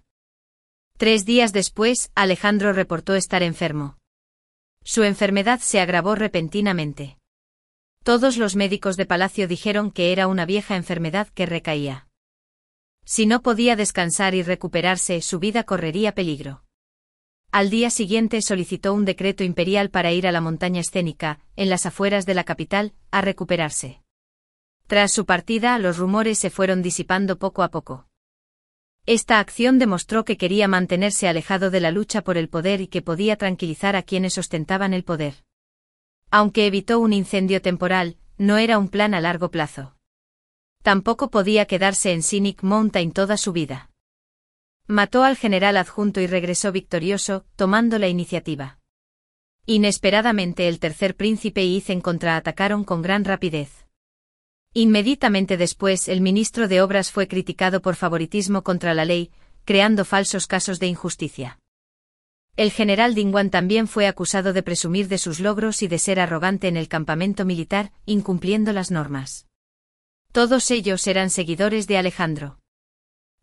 3 días después, Alejandro reportó estar enfermo. Su enfermedad se agravó repentinamente. Todos los médicos de palacio dijeron que era una vieja enfermedad que recaía. Si no podía descansar y recuperarse, su vida correría peligro. Al día siguiente solicitó un decreto imperial para ir a la montaña escénica, en las afueras de la capital, a recuperarse. Tras su partida, los rumores se fueron disipando poco a poco. Esta acción demostró que quería mantenerse alejado de la lucha por el poder y que podía tranquilizar a quienes ostentaban el poder. Aunque evitó un incendio temporal, no era un plan a largo plazo. Tampoco podía quedarse en Scenic Mountain toda su vida. Mató al general adjunto y regresó victorioso, tomando la iniciativa. Inesperadamente, el tercer príncipe y Icen contraatacaron con gran rapidez. Inmediatamente después, el ministro de Obras fue criticado por favoritismo contra la ley, creando falsos casos de injusticia. El general Dingwan también fue acusado de presumir de sus logros y de ser arrogante en el campamento militar, incumpliendo las normas. Todos ellos eran seguidores de Alejandro.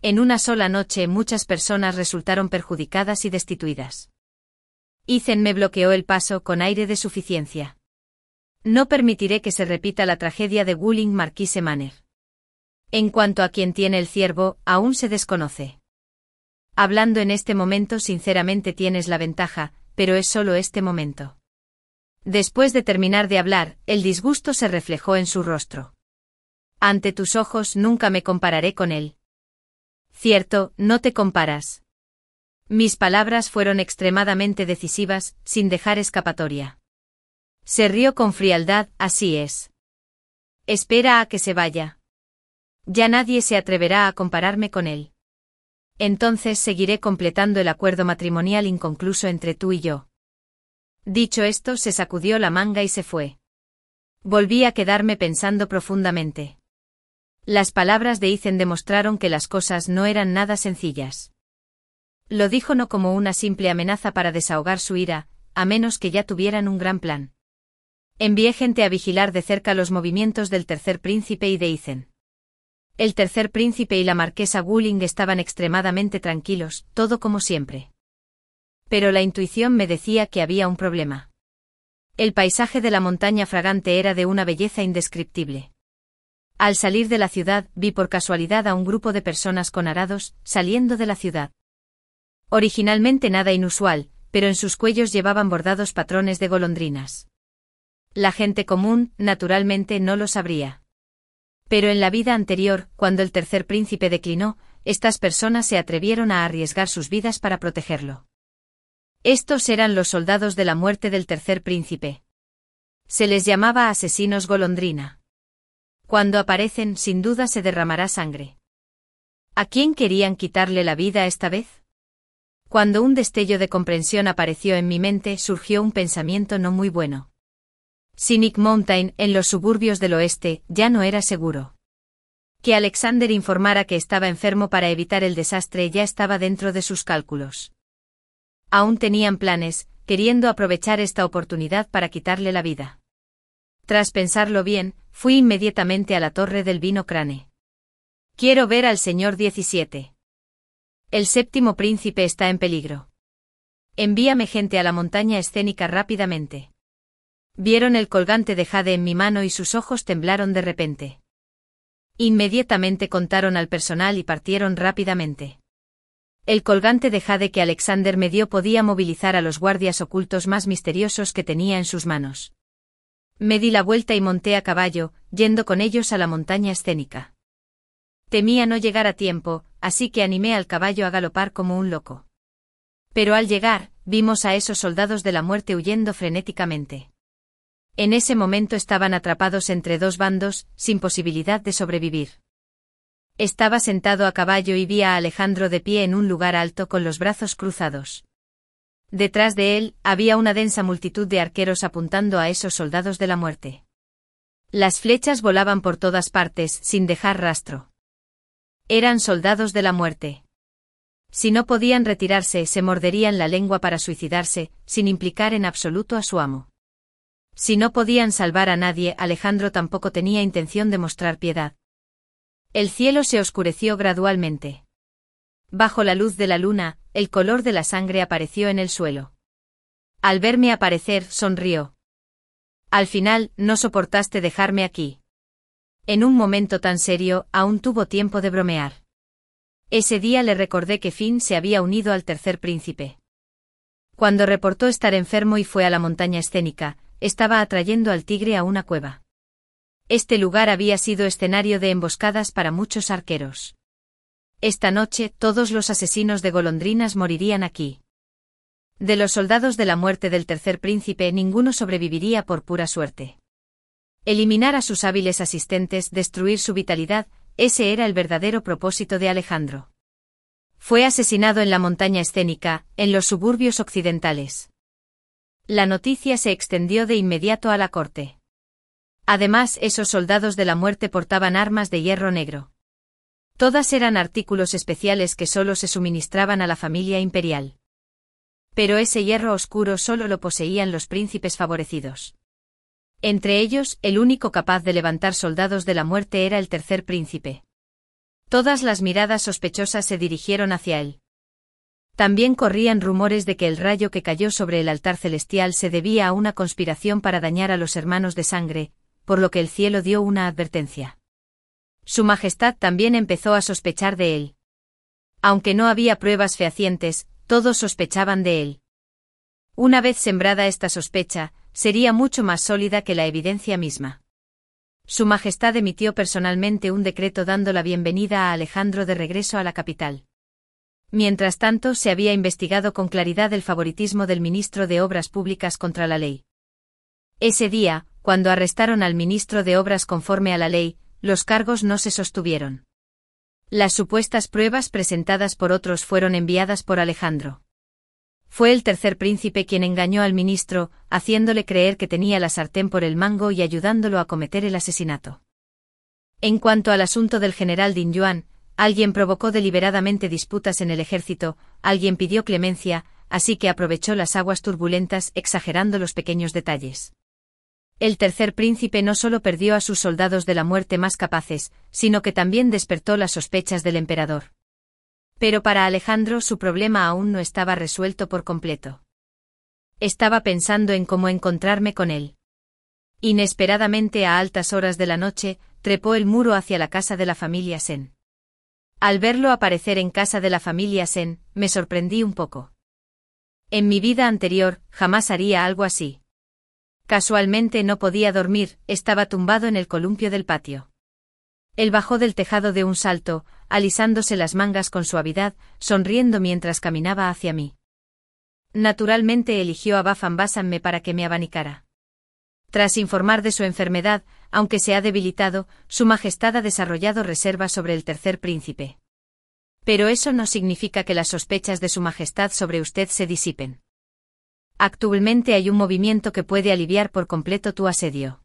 En una sola noche muchas personas resultaron perjudicadas y destituidas. Icen me bloqueó el paso con aire de suficiencia. No permitiré que se repita la tragedia de Wuling Marquise Manor. En cuanto a quien tiene el ciervo, aún se desconoce. Hablando en este momento, sinceramente tienes la ventaja, pero es solo este momento. Después de terminar de hablar, el disgusto se reflejó en su rostro. Ante tus ojos nunca me compararé con él. Cierto, no te comparas. Mis palabras fueron extremadamente decisivas, sin dejar escapatoria. Se rió con frialdad. Así es. Espera a que se vaya. Ya nadie se atreverá a compararme con él. Entonces seguiré completando el acuerdo matrimonial inconcluso entre tú y yo. Dicho esto, se sacudió la manga y se fue. Volví a quedarme pensando profundamente. Las palabras de Icen demostraron que las cosas no eran nada sencillas. Lo dijo no como una simple amenaza para desahogar su ira, a menos que ya tuvieran un gran plan. Envié gente a vigilar de cerca los movimientos del tercer príncipe y de Ethan. El tercer príncipe y la marquesa Wuling estaban extremadamente tranquilos, todo como siempre. Pero la intuición me decía que había un problema. El paisaje de la montaña fragante era de una belleza indescriptible. Al salir de la ciudad, vi por casualidad a un grupo de personas con arados, saliendo de la ciudad. Originalmente nada inusual, pero en sus cuellos llevaban bordados patrones de golondrinas. La gente común, naturalmente, no lo sabría. Pero en la vida anterior, cuando el tercer príncipe declinó, estas personas se atrevieron a arriesgar sus vidas para protegerlo. Estos eran los soldados de la muerte del tercer príncipe. Se les llamaba asesinos golondrina. Cuando aparecen, sin duda se derramará sangre. ¿A quién querían quitarle la vida esta vez? Cuando un destello de comprensión apareció en mi mente, surgió un pensamiento no muy bueno. Cynic Mountain, en los suburbios del oeste, ya no era seguro. Que Alexander informara que estaba enfermo para evitar el desastre ya estaba dentro de sus cálculos. Aún tenían planes, queriendo aprovechar esta oportunidad para quitarle la vida. Tras pensarlo bien, fui inmediatamente a la torre del vino Crane. Quiero ver al señor 17. El séptimo príncipe está en peligro. Envíame gente a la montaña escénica rápidamente. Vieron el colgante de jade en mi mano y sus ojos temblaron de repente. Inmediatamente contaron al personal y partieron rápidamente. El colgante de jade que Alexander me dio podía movilizar a los guardias ocultos más misteriosos que tenía en sus manos. Me di la vuelta y monté a caballo, yendo con ellos a la montaña escénica. Temía no llegar a tiempo, así que animé al caballo a galopar como un loco. Pero al llegar, vimos a esos soldados de la muerte huyendo frenéticamente. En ese momento estaban atrapados entre dos bandos, sin posibilidad de sobrevivir. Estaba sentado a caballo y vi a Alejandro de pie en un lugar alto con los brazos cruzados. Detrás de él, había una densa multitud de arqueros apuntando a esos soldados de la muerte. Las flechas volaban por todas partes, sin dejar rastro. Eran soldados de la muerte. Si no podían retirarse, se morderían la lengua para suicidarse, sin implicar en absoluto a su amo. Si no podían salvar a nadie, Alejandro tampoco tenía intención de mostrar piedad. El cielo se oscureció gradualmente. Bajo la luz de la luna, el color de la sangre apareció en el suelo. Al verme aparecer, sonrió. Al final, no soportaste dejarme aquí. En un momento tan serio, aún tuvo tiempo de bromear. Ese día le recordé que Finn se había unido al tercer príncipe. Cuando reportó estar enfermo y fue a la montaña escénica, estaba atrayendo al tigre a una cueva. Este lugar había sido escenario de emboscadas para muchos arqueros. Esta noche, todos los asesinos de golondrinas morirían aquí. De los soldados de la muerte del tercer príncipe, ninguno sobreviviría por pura suerte. Eliminar a sus hábiles asistentes, destruir su vitalidad, ese era el verdadero propósito de Alejandro. Fue asesinado en la montaña escénica, en los suburbios occidentales. La noticia se extendió de inmediato a la corte. Además, esos soldados de la muerte portaban armas de hierro negro. Todas eran artículos especiales que solo se suministraban a la familia imperial. Pero ese hierro oscuro solo lo poseían los príncipes favorecidos. Entre ellos, el único capaz de levantar soldados de la muerte era el tercer príncipe. Todas las miradas sospechosas se dirigieron hacia él. También corrían rumores de que el rayo que cayó sobre el altar celestial se debía a una conspiración para dañar a los hermanos de sangre, por lo que el cielo dio una advertencia. Su Majestad también empezó a sospechar de él. Aunque no había pruebas fehacientes, todos sospechaban de él. Una vez sembrada esta sospecha, sería mucho más sólida que la evidencia misma. Su Majestad emitió personalmente un decreto dando la bienvenida a Alejandro de regreso a la capital. Mientras tanto, se había investigado con claridad el favoritismo del ministro de Obras Públicas contra la ley. Ese día, cuando arrestaron al ministro de Obras conforme a la ley, los cargos no se sostuvieron. Las supuestas pruebas presentadas por otros fueron enviadas por Alejandro. Fue el tercer príncipe quien engañó al ministro, haciéndole creer que tenía la sartén por el mango y ayudándolo a cometer el asesinato. En cuanto al asunto del general Din Yuan, alguien provocó deliberadamente disputas en el ejército, alguien pidió clemencia, así que aprovechó las aguas turbulentas exagerando los pequeños detalles. El tercer príncipe no solo perdió a sus soldados de la muerte más capaces, sino que también despertó las sospechas del emperador. Pero para Alejandro su problema aún no estaba resuelto por completo. Estaba pensando en cómo encontrarme con él. Inesperadamente a altas horas de la noche, trepó el muro hacia la casa de la familia Sen. Al verlo aparecer en casa de la familia Sen, me sorprendí un poco. En mi vida anterior, jamás haría algo así. Casualmente no podía dormir, estaba tumbado en el columpio del patio. Él bajó del tejado de un salto, alisándose las mangas con suavidad, sonriendo mientras caminaba hacia mí. Naturalmente eligió a Bafan Basanme para que me abanicara. Tras informar de su enfermedad, aunque se ha debilitado, Su Majestad ha desarrollado reservas sobre el tercer príncipe. Pero eso no significa que las sospechas de Su Majestad sobre usted se disipen. Actualmente hay un movimiento que puede aliviar por completo tu asedio.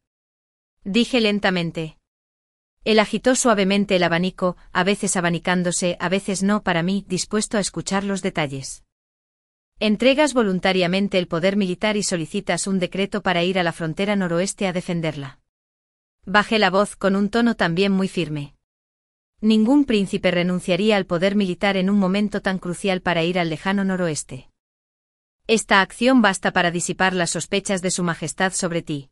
Dije lentamente. Él agitó suavemente el abanico, a veces abanicándose, a veces no para mí, dispuesto a escuchar los detalles. Entregas voluntariamente el poder militar y solicitas un decreto para ir a la frontera noroeste a defenderla. Bajé la voz con un tono también muy firme. Ningún príncipe renunciaría al poder militar en un momento tan crucial para ir al lejano noroeste. Esta acción basta para disipar las sospechas de Su Majestad sobre ti.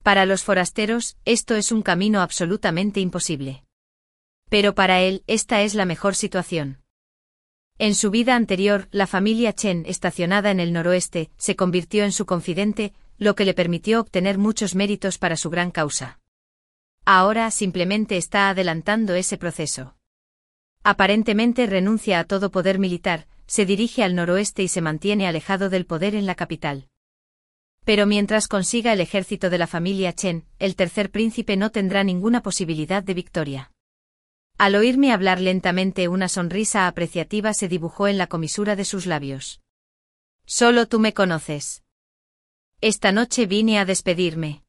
Para los forasteros, esto es un camino absolutamente imposible. Pero para él, esta es la mejor situación. En su vida anterior, la familia Chen, estacionada en el noroeste, se convirtió en su confidente, lo que le permitió obtener muchos méritos para su gran causa. Ahora simplemente está adelantando ese proceso. Aparentemente renuncia a todo poder militar, se dirige al noroeste y se mantiene alejado del poder en la capital. Pero mientras consiga el ejército de la familia Chen, el tercer príncipe no tendrá ninguna posibilidad de victoria. Al oírme hablar lentamente, una sonrisa apreciativa se dibujó en la comisura de sus labios. Solo tú me conoces. Esta noche vine a despedirme.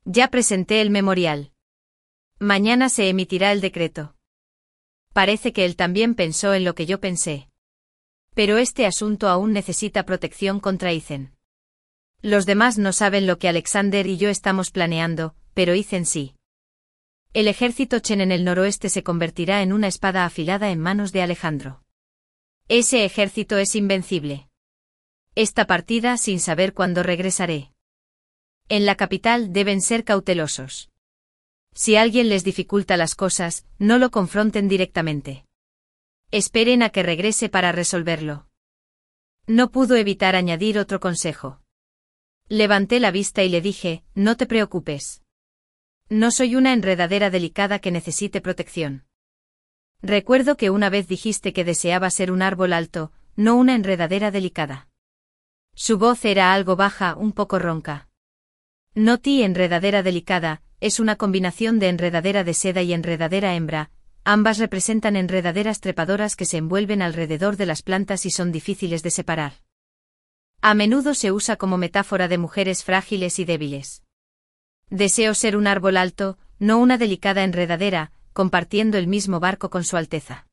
Ya presenté el memorial. Mañana se emitirá el decreto. Parece que él también pensó en lo que yo pensé. Pero este asunto aún necesita protección contra Aizen. Los demás no saben lo que Alexander y yo estamos planeando, pero Aizen sí. El ejército Chen en el noroeste se convertirá en una espada afilada en manos de Alejandro. Ese ejército es invencible. Esta partida sin saber cuándo regresaré. En la capital deben ser cautelosos. Si alguien les dificulta las cosas, no lo confronten directamente. Esperen a que regrese para resolverlo. No pudo evitar añadir otro consejo. Levanté la vista y le dije, no te preocupes. No soy una enredadera delicada que necesite protección. Recuerdo que una vez dijiste que deseaba ser un árbol alto, no una enredadera delicada. Su voz era algo baja, un poco ronca. No ti enredadera delicada, es una combinación de enredadera de seda y enredadera hembra, ambas representan enredaderas trepadoras que se envuelven alrededor de las plantas y son difíciles de separar. A menudo se usa como metáfora de mujeres frágiles y débiles. Deseo ser un árbol alto, no una delicada enredadera, compartiendo el mismo barco con Su Alteza.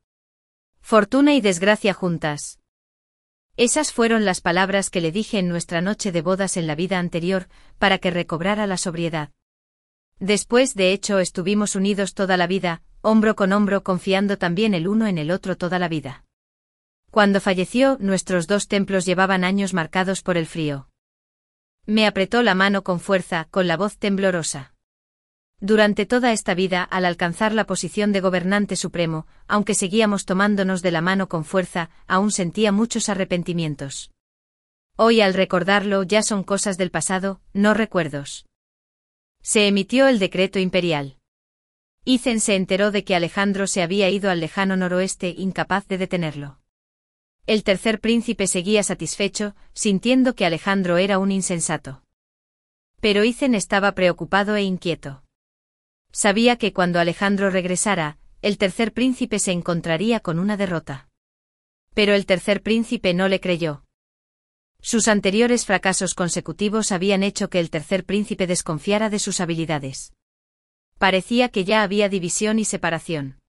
Fortuna y desgracia juntas. Esas fueron las palabras que le dije en nuestra noche de bodas en la vida anterior, para que recobrara la sobriedad. Después de hecho estuvimos unidos toda la vida, hombro con hombro, confiando también el uno en el otro toda la vida. Cuando falleció, nuestros dos templos llevaban años marcados por el frío. Me apretó la mano con fuerza, con la voz temblorosa. Durante toda esta vida, al alcanzar la posición de gobernante supremo, aunque seguíamos tomándonos de la mano con fuerza, aún sentía muchos arrepentimientos. Hoy al recordarlo ya son cosas del pasado, no recuerdos. Se emitió el decreto imperial. Aizen se enteró de que Alejandro se había ido al lejano noroeste, incapaz de detenerlo. El tercer príncipe seguía satisfecho, sintiendo que Alejandro era un insensato. Pero Aizen estaba preocupado e inquieto. Sabía que cuando Alejandro regresara, el tercer príncipe se encontraría con una derrota. Pero el tercer príncipe no le creyó. Sus anteriores fracasos consecutivos habían hecho que el tercer príncipe desconfiara de sus habilidades. Parecía que ya había división y separación.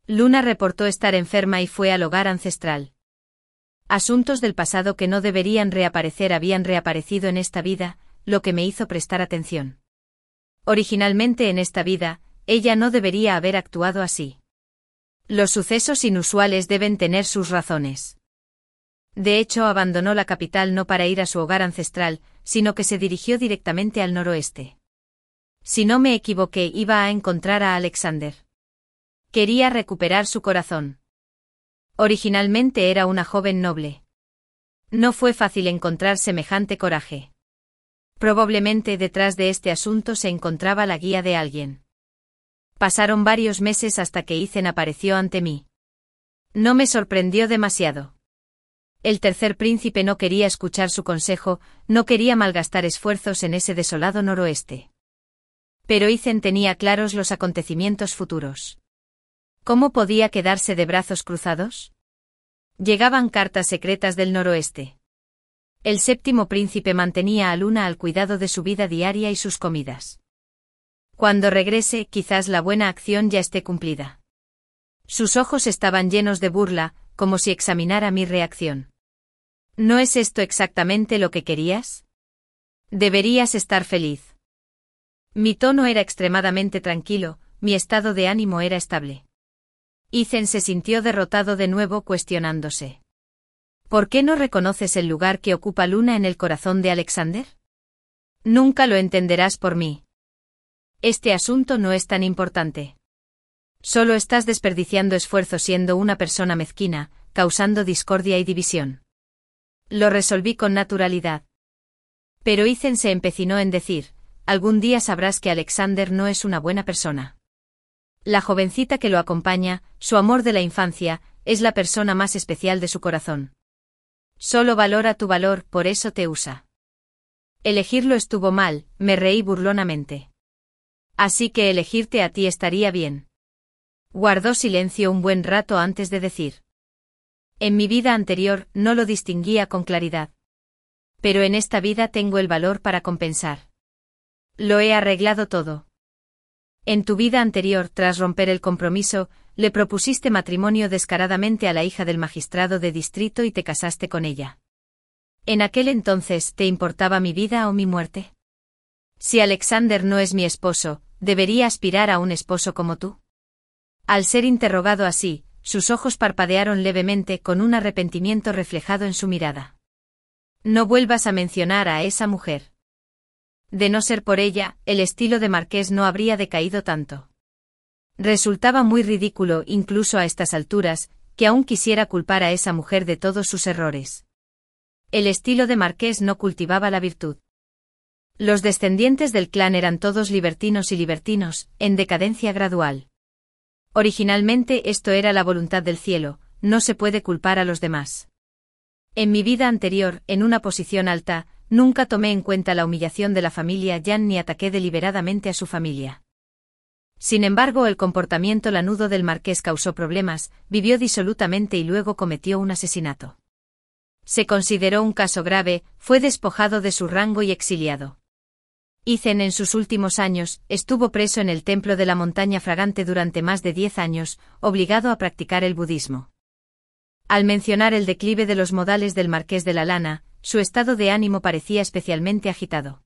Luna reportó estar enferma y fue al hogar ancestral. Asuntos del pasado que no deberían reaparecer habían reaparecido en esta vida, lo que me hizo prestar atención. Originalmente en esta vida, ella no debería haber actuado así. Los sucesos inusuales deben tener sus razones. De hecho, abandonó la capital no para ir a su hogar ancestral, sino que se dirigió directamente al noroeste. Si no me equivoqué, iba a encontrar a Alexander. Quería recuperar su corazón. Originalmente era una joven noble. No fue fácil encontrar semejante coraje. Probablemente detrás de este asunto se encontraba la guía de alguien. Pasaron varios meses hasta que Ethan apareció ante mí. No me sorprendió demasiado. El tercer príncipe no quería escuchar su consejo, no quería malgastar esfuerzos en ese desolado noroeste. Pero Ethan tenía claros los acontecimientos futuros. ¿Cómo podía quedarse de brazos cruzados? Llegaban cartas secretas del noroeste. El séptimo príncipe mantenía a Luna al cuidado de su vida diaria y sus comidas. Cuando regrese, quizás la buena acción ya esté cumplida. Sus ojos estaban llenos de burla, como si examinara mi reacción. ¿No es esto exactamente lo que querías? Deberías estar feliz. Mi tono era extremadamente tranquilo, mi estado de ánimo era estable. Ethan se sintió derrotado de nuevo, cuestionándose. ¿Por qué no reconoces el lugar que ocupa Luna en el corazón de Alexander? Nunca lo entenderás por mí. Este asunto no es tan importante. Solo estás desperdiciando esfuerzo siendo una persona mezquina, causando discordia y división. Lo resolví con naturalidad. Pero Ethan se empecinó en decir, algún día sabrás que Alexander no es una buena persona. La jovencita que lo acompaña, su amor de la infancia, es la persona más especial de su corazón. Solo valora tu valor, por eso te usa. Elegirlo estuvo mal, me reí burlonamente. Así que elegirte a ti estaría bien. Guardó silencio un buen rato antes de decir. En mi vida anterior no lo distinguía con claridad. Pero en esta vida tengo el valor para compensar. Lo he arreglado todo. En tu vida anterior, tras romper el compromiso, le propusiste matrimonio descaradamente a la hija del magistrado de distrito y te casaste con ella. ¿En aquel entonces te importaba mi vida o mi muerte? Si Alexander no es mi esposo, ¿debería aspirar a un esposo como tú? Al ser interrogado así, sus ojos parpadearon levemente con un arrepentimiento reflejado en su mirada. No vuelvas a mencionar a esa mujer. De no ser por ella, el estilo de Marqués no habría decaído tanto. Resultaba muy ridículo, incluso a estas alturas, que aún quisiera culpar a esa mujer de todos sus errores. El estilo de Marqués no cultivaba la virtud. Los descendientes del clan eran todos libertinos y libertinos, en decadencia gradual. Originalmente esto era la voluntad del cielo, no se puede culpar a los demás. En mi vida anterior, en una posición alta, nunca tomé en cuenta la humillación de la familia Yan ni ataqué deliberadamente a su familia. Sin embargo, el comportamiento lanudo del marqués causó problemas, vivió disolutamente y luego cometió un asesinato. Se consideró un caso grave, fue despojado de su rango y exiliado. Ethan en sus últimos años, estuvo preso en el templo de la montaña fragante durante más de 10 años, obligado a practicar el budismo. Al mencionar el declive de los modales del marqués de la Lana, su estado de ánimo parecía especialmente agitado.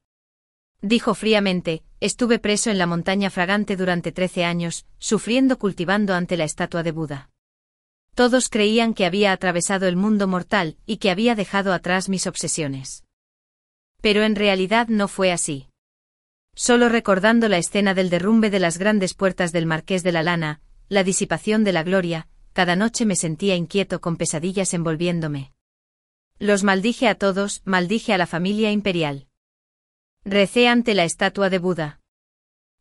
Dijo fríamente, estuve preso en la montaña fragante durante 13 años, sufriendo cultivando ante la estatua de Buda. Todos creían que había atravesado el mundo mortal y que había dejado atrás mis obsesiones. Pero en realidad no fue así. Solo recordando la escena del derrumbe de las grandes puertas del Marqués de la Lana, la disipación de la gloria, cada noche me sentía inquieto con pesadillas envolviéndome. Los maldije a todos, maldije a la familia imperial. Recé ante la estatua de Buda.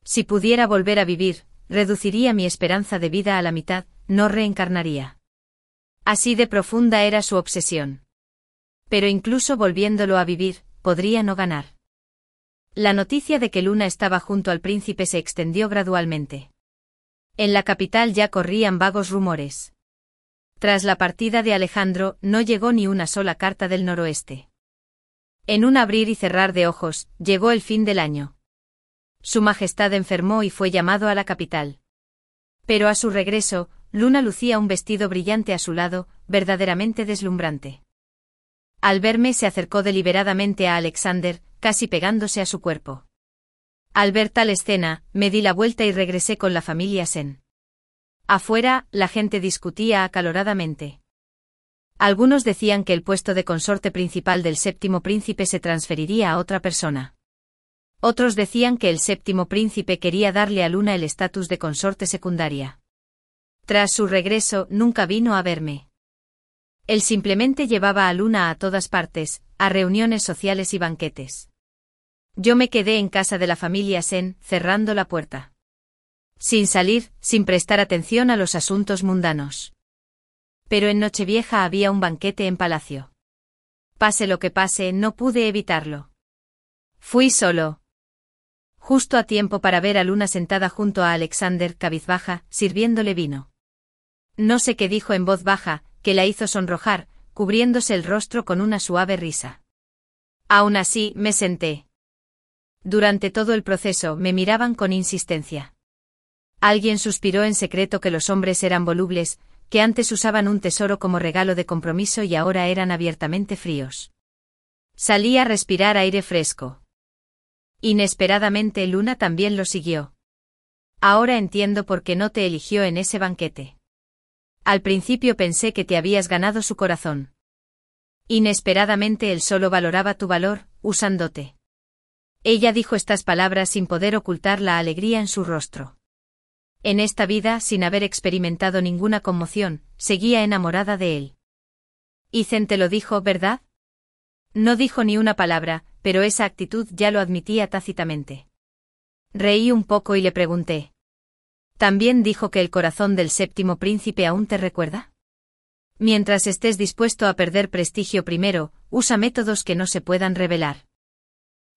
Si pudiera volver a vivir, reduciría mi esperanza de vida a la mitad, no reencarnaría. Así de profunda era su obsesión. Pero incluso volviéndolo a vivir, podría no ganar. La noticia de que Luna estaba junto al príncipe se extendió gradualmente. En la capital ya corrían vagos rumores. Tras la partida de Alejandro, no llegó ni una sola carta del noroeste. En un abrir y cerrar de ojos, llegó el fin del año. Su Majestad enfermó y fue llamado a la capital. Pero a su regreso, Luna lucía un vestido brillante a su lado, verdaderamente deslumbrante. Al verme se acercó deliberadamente a Alexander, casi pegándose a su cuerpo. Al ver tal escena, me di la vuelta y regresé con la familia Sen. Afuera, la gente discutía acaloradamente. Algunos decían que el puesto de consorte principal del séptimo príncipe se transferiría a otra persona. Otros decían que el séptimo príncipe quería darle a Luna el estatus de consorte secundaria. Tras su regreso, nunca vino a verme. Él simplemente llevaba a Luna a todas partes, a reuniones sociales y banquetes. Yo me quedé en casa de la familia Sen, cerrando la puerta. Sin salir, sin prestar atención a los asuntos mundanos. Pero en Nochevieja había un banquete en palacio. Pase lo que pase, no pude evitarlo. Fui solo. Justo a tiempo para ver a Luna sentada junto a Alexander, cabizbaja, sirviéndole vino. No sé qué dijo en voz baja, que la hizo sonrojar, cubriéndose el rostro con una suave risa. Aún así, me senté. Durante todo el proceso me miraban con insistencia. Alguien suspiró en secreto que los hombres eran volubles, que antes usaban un tesoro como regalo de compromiso y ahora eran abiertamente fríos. Salí a respirar aire fresco. Inesperadamente Luna también lo siguió. Ahora entiendo por qué no te eligió en ese banquete. Al principio pensé que te habías ganado su corazón. Inesperadamente él solo valoraba tu valor, usándote. Ella dijo estas palabras sin poder ocultar la alegría en su rostro. En esta vida, sin haber experimentado ninguna conmoción, seguía enamorada de él. Ethan te lo dijo, ¿verdad? No dijo ni una palabra, pero esa actitud ya lo admitía tácitamente. Reí un poco y le pregunté. ¿También dijo que el corazón del séptimo príncipe aún te recuerda? Mientras estés dispuesto a perder prestigio primero, usa métodos que no se puedan revelar.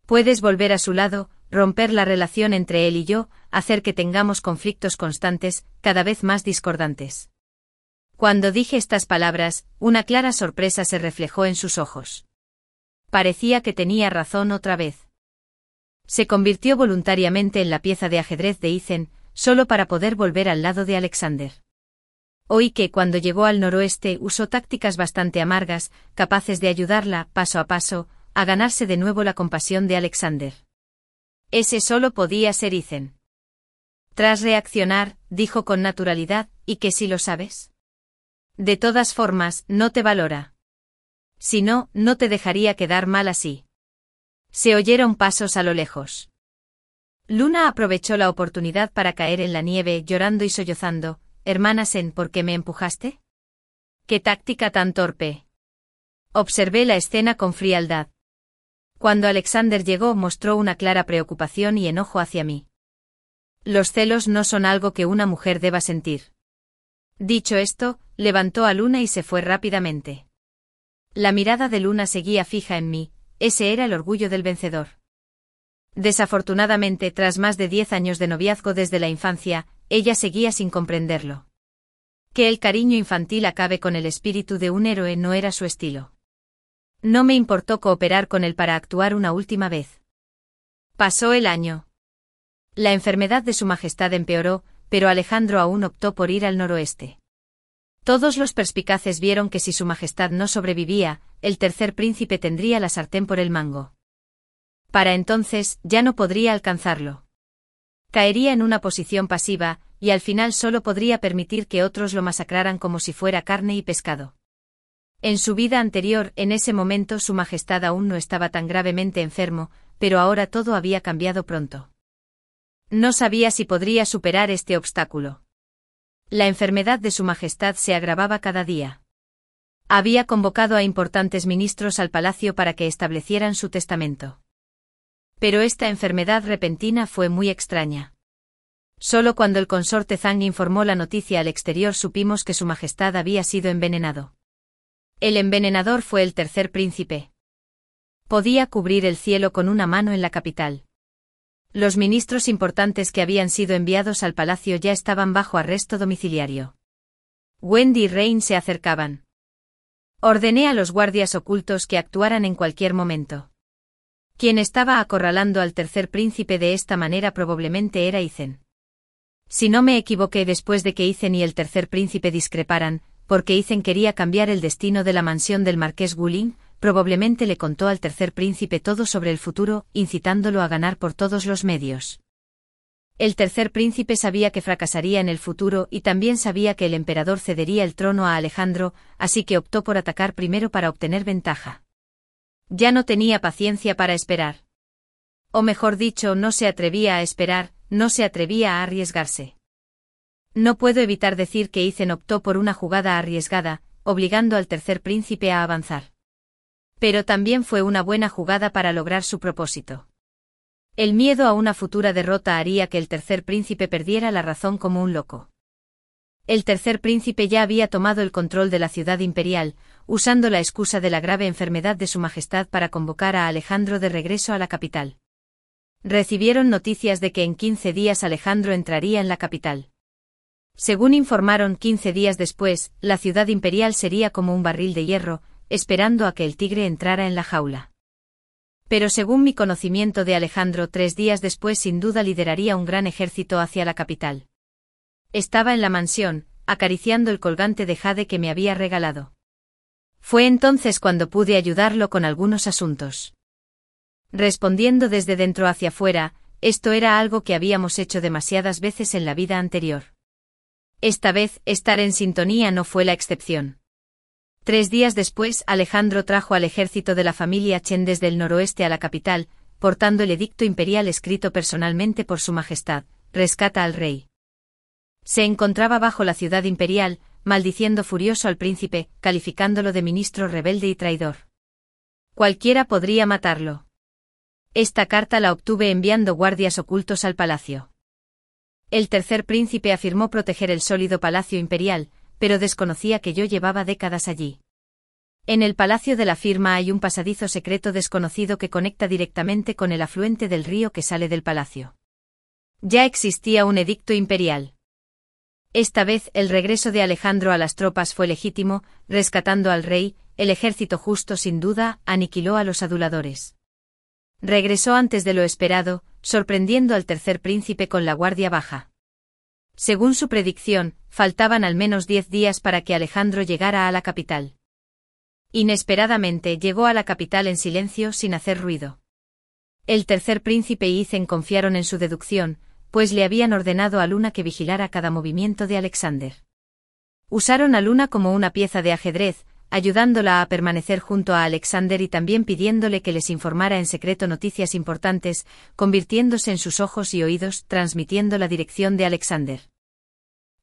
Puedes volver a su lado, romper la relación entre él y yo, hacer que tengamos conflictos constantes, cada vez más discordantes. Cuando dije estas palabras, una clara sorpresa se reflejó en sus ojos. Parecía que tenía razón otra vez. Se convirtió voluntariamente en la pieza de ajedrez de Ethan, solo para poder volver al lado de Alexander. Oí que cuando llegó al noroeste usó tácticas bastante amargas, capaces de ayudarla, paso a paso, a ganarse de nuevo la compasión de Alexander. Ese solo podía ser Ethan. Tras reaccionar, dijo con naturalidad, ¿y que si lo sabes? De todas formas, no te valora. Si no, no te dejaría quedar mal así. Se oyeron pasos a lo lejos. Luna aprovechó la oportunidad para caer en la nieve, llorando y sollozando. Hermana Sen, ¿por qué me empujaste? ¡Qué táctica tan torpe! Observé la escena con frialdad. Cuando Alexander llegó, mostró una clara preocupación y enojo hacia mí. Los celos no son algo que una mujer deba sentir. Dicho esto, levantó a Luna y se fue rápidamente. La mirada de Luna seguía fija en mí, ese era el orgullo del vencedor. Desafortunadamente, tras más de 10 años de noviazgo desde la infancia, ella seguía sin comprenderlo. Que el cariño infantil acabe con el espíritu de un héroe no era su estilo. No me importó cooperar con él para actuar una última vez. Pasó el año. La enfermedad de su majestad empeoró, pero Alejandro aún optó por ir al noroeste. Todos los perspicaces vieron que si su majestad no sobrevivía, el tercer príncipe tendría la sartén por el mango. Para entonces, ya no podría alcanzarlo. Caería en una posición pasiva, y al final solo podría permitir que otros lo masacraran como si fuera carne y pescado. En su vida anterior, en ese momento su majestad aún no estaba tan gravemente enfermo, pero ahora todo había cambiado pronto. No sabía si podría superar este obstáculo. La enfermedad de su majestad se agravaba cada día. Había convocado a importantes ministros al palacio para que establecieran su testamento. Pero esta enfermedad repentina fue muy extraña. Solo cuando el consorte Zhang informó la noticia al exterior supimos que su majestad había sido envenenado. El envenenador fue el tercer príncipe. Podía cubrir el cielo con una mano en la capital. Los ministros importantes que habían sido enviados al palacio ya estaban bajo arresto domiciliario. Wendy y Rain se acercaban. Ordené a los guardias ocultos que actuaran en cualquier momento. Quien estaba acorralando al tercer príncipe de esta manera probablemente era Ethan. Si no me equivoqué después de que Ethan y el tercer príncipe discreparan, porque Ethan quería cambiar el destino de la mansión del marqués Gullin, probablemente le contó al tercer príncipe todo sobre el futuro, incitándolo a ganar por todos los medios. El tercer príncipe sabía que fracasaría en el futuro y también sabía que el emperador cedería el trono a Alejandro, así que optó por atacar primero para obtener ventaja. Ya no tenía paciencia para esperar. O mejor dicho, no se atrevía a esperar, no se atrevía a arriesgarse. No puedo evitar decir que Ethan optó por una jugada arriesgada, obligando al tercer príncipe a avanzar. Pero también fue una buena jugada para lograr su propósito. El miedo a una futura derrota haría que el tercer príncipe perdiera la razón como un loco. El tercer príncipe ya había tomado el control de la ciudad imperial, usando la excusa de la grave enfermedad de su majestad para convocar a Alejandro de regreso a la capital. Recibieron noticias de que en 15 días Alejandro entraría en la capital. Según informaron 15 días después, la ciudad imperial sería como un barril de hierro, esperando a que el tigre entrara en la jaula. Pero según mi conocimiento de Alejandro, 3 días después sin duda lideraría un gran ejército hacia la capital. Estaba en la mansión, acariciando el colgante de jade que me había regalado. Fue entonces cuando pude ayudarlo con algunos asuntos. Respondiendo desde dentro hacia afuera, esto era algo que habíamos hecho demasiadas veces en la vida anterior. Esta vez, estar en sintonía no fue la excepción. 3 días después, Alejandro trajo al ejército de la familia Chen desde el noroeste a la capital, portando el edicto imperial escrito personalmente por su majestad: rescata al rey. Se encontraba bajo la ciudad imperial, maldiciendo furioso al príncipe, calificándolo de ministro rebelde y traidor. Cualquiera podría matarlo. Esta carta la obtuve enviando guardias ocultos al palacio. El tercer príncipe afirmó proteger el sólido palacio imperial, pero desconocía que yo llevaba décadas allí. En el palacio de la firma hay un pasadizo secreto desconocido que conecta directamente con el afluente del río que sale del palacio. Ya existía un edicto imperial. Esta vez el regreso de Alejandro a las tropas fue legítimo, rescatando al rey. El ejército justo sin duda aniquiló a los aduladores. Regresó antes de lo esperado, sorprendiendo al tercer príncipe con la guardia baja. Según su predicción, faltaban al menos 10 días para que Alejandro llegara a la capital. Inesperadamente llegó a la capital en silencio sin hacer ruido. El tercer príncipe y Ethan confiaron en su deducción, pues le habían ordenado a Luna que vigilara cada movimiento de Alexander. Usaron a Luna como una pieza de ajedrez, ayudándola a permanecer junto a Alexander y también pidiéndole que les informara en secreto noticias importantes, convirtiéndose en sus ojos y oídos, transmitiendo la dirección de Alexander.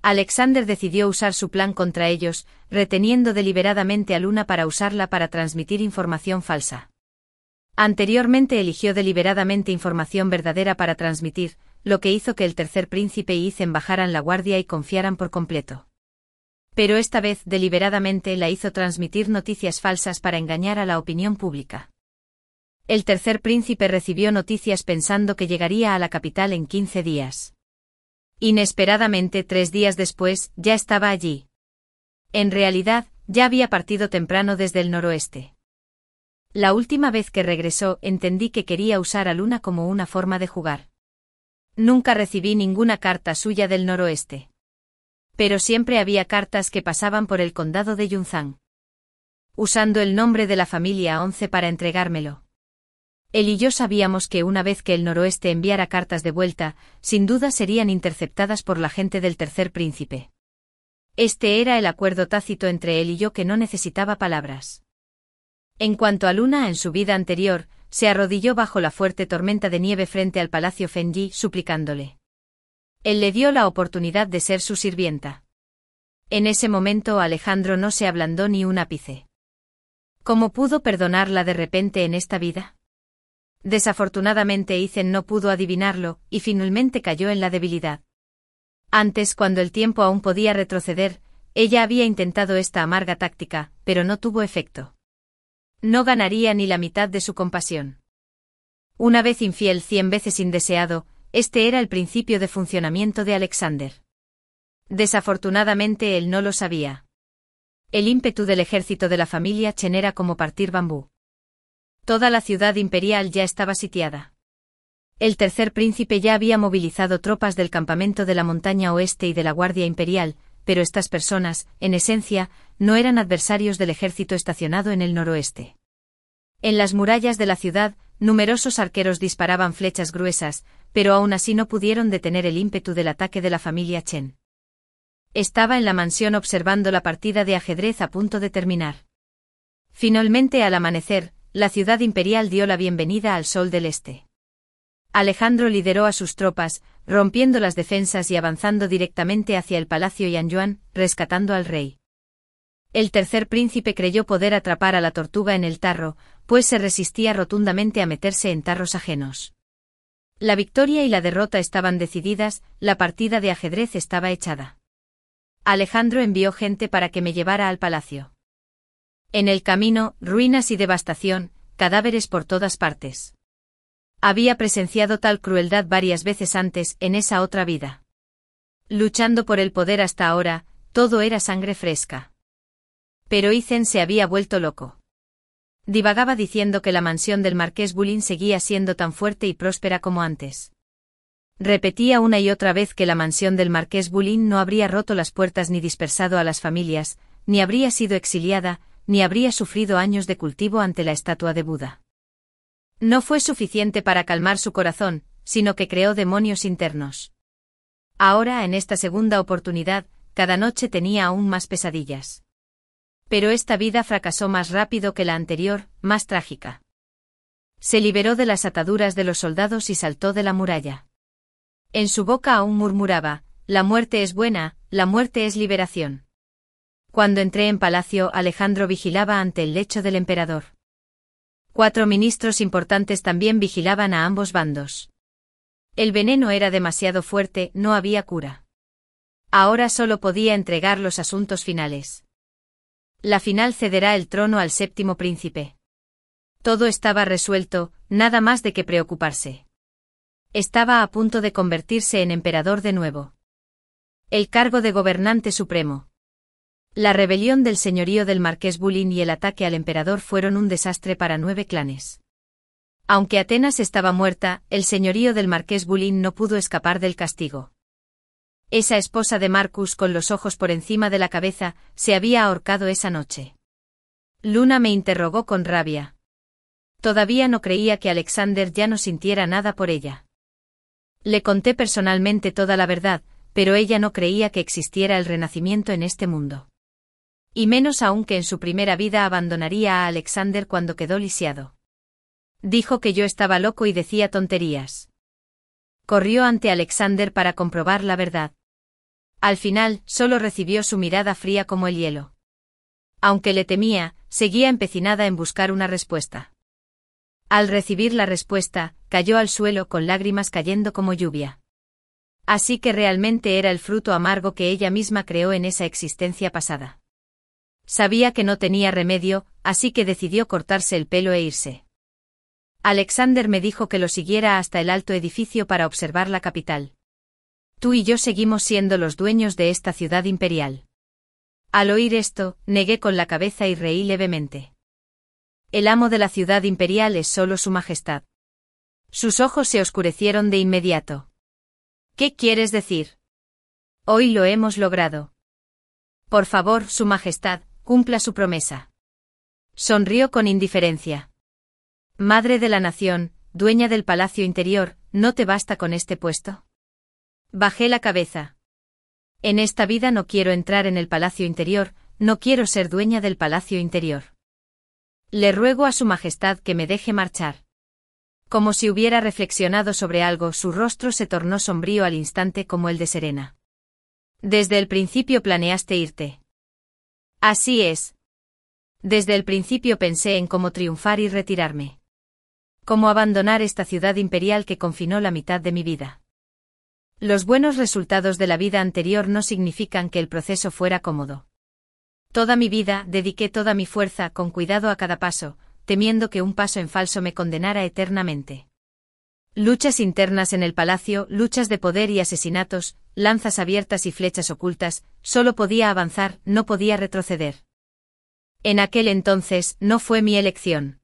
Alexander decidió usar su plan contra ellos, reteniendo deliberadamente a Luna para usarla para transmitir información falsa. Anteriormente eligió deliberadamente información verdadera para transmitir, lo que hizo que el tercer príncipe y Ethan bajaran la guardia y confiaran por completo. Pero esta vez deliberadamente la hizo transmitir noticias falsas para engañar a la opinión pública. El tercer príncipe recibió noticias pensando que llegaría a la capital en 15 días. Inesperadamente 3 días después, ya estaba allí. En realidad, ya había partido temprano desde el noroeste. La última vez que regresó entendí que quería usar a Luna como una forma de jugar. Nunca recibí ninguna carta suya del noroeste. Pero siempre había cartas que pasaban por el condado de Yunzhang. Usando el nombre de la familia 11 para entregármelo. Él y yo sabíamos que una vez que el noroeste enviara cartas de vuelta, sin duda serían interceptadas por la gente del tercer príncipe. Este era el acuerdo tácito entre él y yo, que no necesitaba palabras. En cuanto a Luna, en su vida anterior, se arrodilló bajo la fuerte tormenta de nieve frente al palacio Fenji, suplicándole. Él le dio la oportunidad de ser su sirvienta. En ese momento Alejandro no se ablandó ni un ápice. ¿Cómo pudo perdonarla de repente en esta vida? Desafortunadamente Ethan no pudo adivinarlo, y finalmente cayó en la debilidad. Antes, cuando el tiempo aún podía retroceder, ella había intentado esta amarga táctica, pero no tuvo efecto. No ganaría ni la mitad de su compasión. Una vez infiel, 100 veces indeseado. Este era el principio de funcionamiento de Alexander. Desafortunadamente él no lo sabía. El ímpetu del ejército de la familia Chen era como partir bambú. Toda la ciudad imperial ya estaba sitiada. El tercer príncipe ya había movilizado tropas del campamento de la montaña oeste y de la Guardia Imperial, pero estas personas, en esencia, no eran adversarios del ejército estacionado en el noroeste. En las murallas de la ciudad, numerosos arqueros disparaban flechas gruesas, pero aún así no pudieron detener el ímpetu del ataque de la familia Chen. Estaba en la mansión observando la partida de ajedrez a punto de terminar. Finalmente, al amanecer, la ciudad imperial dio la bienvenida al sol del este. Alejandro lideró a sus tropas, rompiendo las defensas y avanzando directamente hacia el palacio Yanyuan, rescatando al rey. El tercer príncipe creyó poder atrapar a la tortuga en el tarro, pues se resistía rotundamente a meterse en tarros ajenos. La victoria y la derrota estaban decididas, la partida de ajedrez estaba echada. Alejandro envió gente para que me llevara al palacio. En el camino, ruinas y devastación, cadáveres por todas partes. Había presenciado tal crueldad varias veces antes, en esa otra vida. Luchando por el poder hasta ahora, todo era sangre fresca. Pero Aizen se había vuelto loco. Divagaba diciendo que la mansión del marqués Bulin seguía siendo tan fuerte y próspera como antes. Repetía una y otra vez que la mansión del marqués Bulin no habría roto las puertas ni dispersado a las familias, ni habría sido exiliada, ni habría sufrido años de cultivo ante la estatua de Buda. No fue suficiente para calmar su corazón, sino que creó demonios internos. Ahora, en esta segunda oportunidad, cada noche tenía aún más pesadillas. Pero esta vida fracasó más rápido que la anterior, más trágica. Se liberó de las ataduras de los soldados y saltó de la muralla. En su boca aún murmuraba: la muerte es buena, la muerte es liberación. Cuando entré en palacio, Alejandro vigilaba ante el lecho del emperador. 4 ministros importantes también vigilaban a ambos bandos. El veneno era demasiado fuerte, no había cura. Ahora solo podía entregar los asuntos finales. La final cederá el trono al séptimo príncipe. Todo estaba resuelto, nada más de que preocuparse. Estaba a punto de convertirse en emperador de nuevo. El cargo de gobernante supremo. La rebelión del señorío del marqués Bulin y el ataque al emperador fueron un desastre para 9 clanes. Aunque Atenas estaba muerta, el señorío del marqués Bulin no pudo escapar del castigo. Esa esposa de Marcus con los ojos por encima de la cabeza, se había ahorcado esa noche. Luna me interrogó con rabia. Todavía no creía que Alexander ya no sintiera nada por ella. Le conté personalmente toda la verdad, pero ella no creía que existiera el renacimiento en este mundo. Y menos aún que en su primera vida abandonaría a Alexander cuando quedó lisiado. Dijo que yo estaba loco y decía tonterías. Corrió ante Alexander para comprobar la verdad. Al final, solo recibió su mirada fría como el hielo. Aunque le temía, seguía empecinada en buscar una respuesta. Al recibir la respuesta, cayó al suelo con lágrimas cayendo como lluvia. Así que realmente era el fruto amargo que ella misma creó en esa existencia pasada. Sabía que no tenía remedio, así que decidió cortarse el pelo e irse. Alexander me dijo que lo siguiera hasta el alto edificio para observar la capital. Tú y yo seguimos siendo los dueños de esta ciudad imperial. Al oír esto, negué con la cabeza y reí levemente. El amo de la ciudad imperial es solo su majestad. Sus ojos se oscurecieron de inmediato. ¿Qué quieres decir? Hoy lo hemos logrado. Por favor, su majestad, cumpla su promesa. Sonrió con indiferencia. Madre de la nación, dueña del palacio interior, ¿no te basta con este puesto? Bajé la cabeza. En esta vida no quiero entrar en el palacio interior, no quiero ser dueña del palacio interior. Le ruego a su majestad que me deje marchar. Como si hubiera reflexionado sobre algo, su rostro se tornó sombrío al instante como el de Serena. Desde el principio planeaste irte. Así es. Desde el principio pensé en cómo triunfar y retirarme. Cómo abandonar esta ciudad imperial que confinó la mitad de mi vida. Los buenos resultados de la vida anterior no significan que el proceso fuera cómodo. Toda mi vida dediqué toda mi fuerza con cuidado a cada paso, temiendo que un paso en falso me condenara eternamente. Luchas internas en el palacio, luchas de poder y asesinatos, lanzas abiertas y flechas ocultas, solo podía avanzar, no podía retroceder. En aquel entonces, no fue mi elección.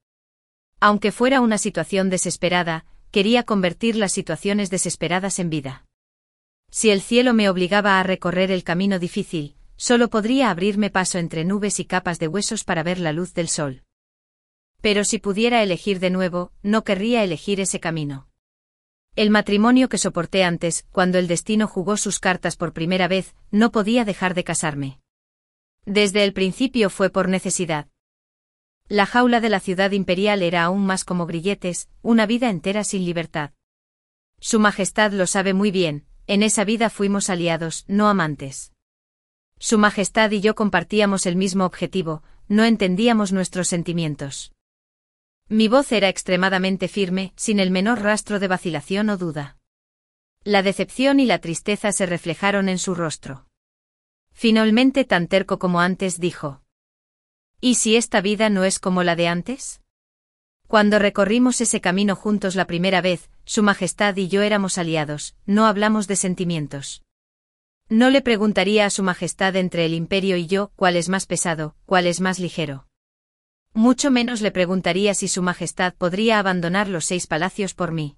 Aunque fuera una situación desesperada, quería convertir las situaciones desesperadas en vida. Si el cielo me obligaba a recorrer el camino difícil, solo podría abrirme paso entre nubes y capas de huesos para ver la luz del sol. Pero si pudiera elegir de nuevo, no querría elegir ese camino. El matrimonio que soporté antes, cuando el destino jugó sus cartas por primera vez, no podía dejar de casarme. Desde el principio fue por necesidad. La jaula de la ciudad imperial era aún más como grilletes, una vida entera sin libertad. Su Majestad lo sabe muy bien, en esa vida fuimos aliados, no amantes. Su Majestad y yo compartíamos el mismo objetivo, no entendíamos nuestros sentimientos. Mi voz era extremadamente firme, sin el menor rastro de vacilación o duda. La decepción y la tristeza se reflejaron en su rostro. Finalmente, tan terco como antes, dijo: ¿Y si esta vida no es como la de antes? Cuando recorrimos ese camino juntos la primera vez, Su Majestad y yo éramos aliados, no hablamos de sentimientos. No le preguntaría a Su Majestad entre el Imperio y yo cuál es más pesado, cuál es más ligero. Mucho menos le preguntaría si Su Majestad podría abandonar los 6 palacios por mí.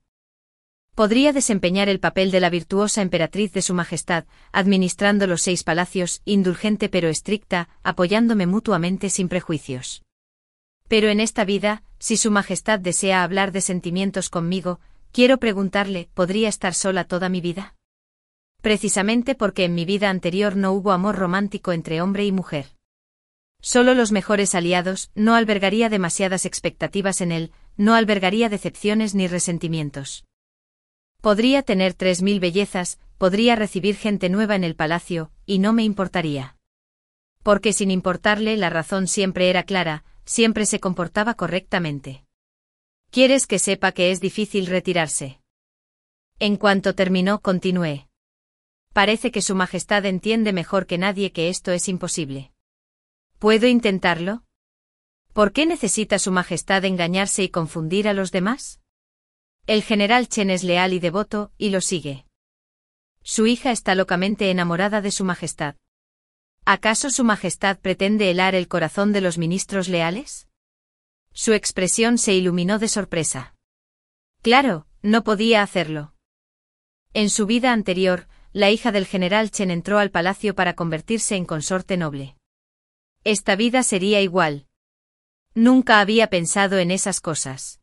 Podría desempeñar el papel de la virtuosa emperatriz de Su Majestad, administrando los 6 palacios, indulgente pero estricta, apoyándome mutuamente sin prejuicios. Pero en esta vida, si Su Majestad desea hablar de sentimientos conmigo, quiero preguntarle, ¿podría estar sola toda mi vida? Precisamente porque en mi vida anterior no hubo amor romántico entre hombre y mujer. Solo los mejores aliados, no albergaría demasiadas expectativas en él, no albergaría decepciones ni resentimientos. Podría tener 3000 bellezas, podría recibir gente nueva en el palacio, y no me importaría. Porque sin importarle la razón siempre era clara, siempre se comportaba correctamente. ¿Quieres que sepa que es difícil retirarse? En cuanto terminó, continué. Parece que Su Majestad entiende mejor que nadie que esto es imposible. ¿Puedo intentarlo? ¿Por qué necesita Su Majestad engañarse y confundir a los demás? El general Chen es leal y devoto, y lo sigue. Su hija está locamente enamorada de Su Majestad. ¿Acaso Su Majestad pretende helar el corazón de los ministros leales? Su expresión se iluminó de sorpresa. Claro, no podía hacerlo. En su vida anterior, la hija del general Chen entró al palacio para convertirse en consorte noble. Esta vida sería igual. Nunca había pensado en esas cosas.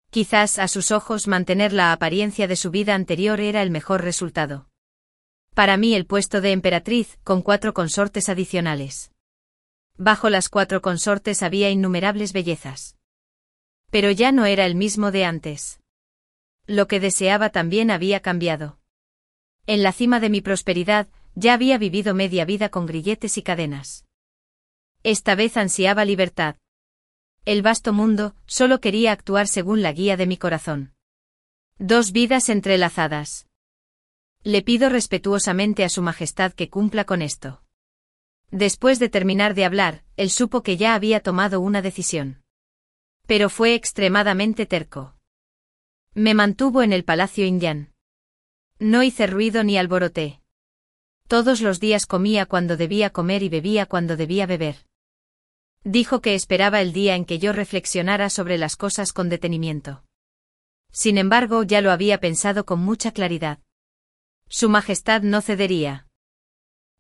Quizás a sus ojos mantener la apariencia de su vida anterior era el mejor resultado. Para mí el puesto de emperatriz, con 4 consortes adicionales. Bajo las 4 consortes había innumerables bellezas. Pero ya no era el mismo de antes. Lo que deseaba también había cambiado. En la cima de mi prosperidad, ya había vivido media vida con grilletes y cadenas. Esta vez ansiaba libertad. El vasto mundo, solo quería actuar según la guía de mi corazón. 2 vidas entrelazadas. Le pido respetuosamente a Su Majestad que cumpla con esto. Después de terminar de hablar, él supo que ya había tomado una decisión. Pero fue extremadamente terco. Me mantuvo en el palacio indián. No hice ruido ni alboroté. Todos los días comía cuando debía comer y bebía cuando debía beber. Dijo que esperaba el día en que yo reflexionara sobre las cosas con detenimiento. Sin embargo, ya lo había pensado con mucha claridad. Su Majestad no cedería.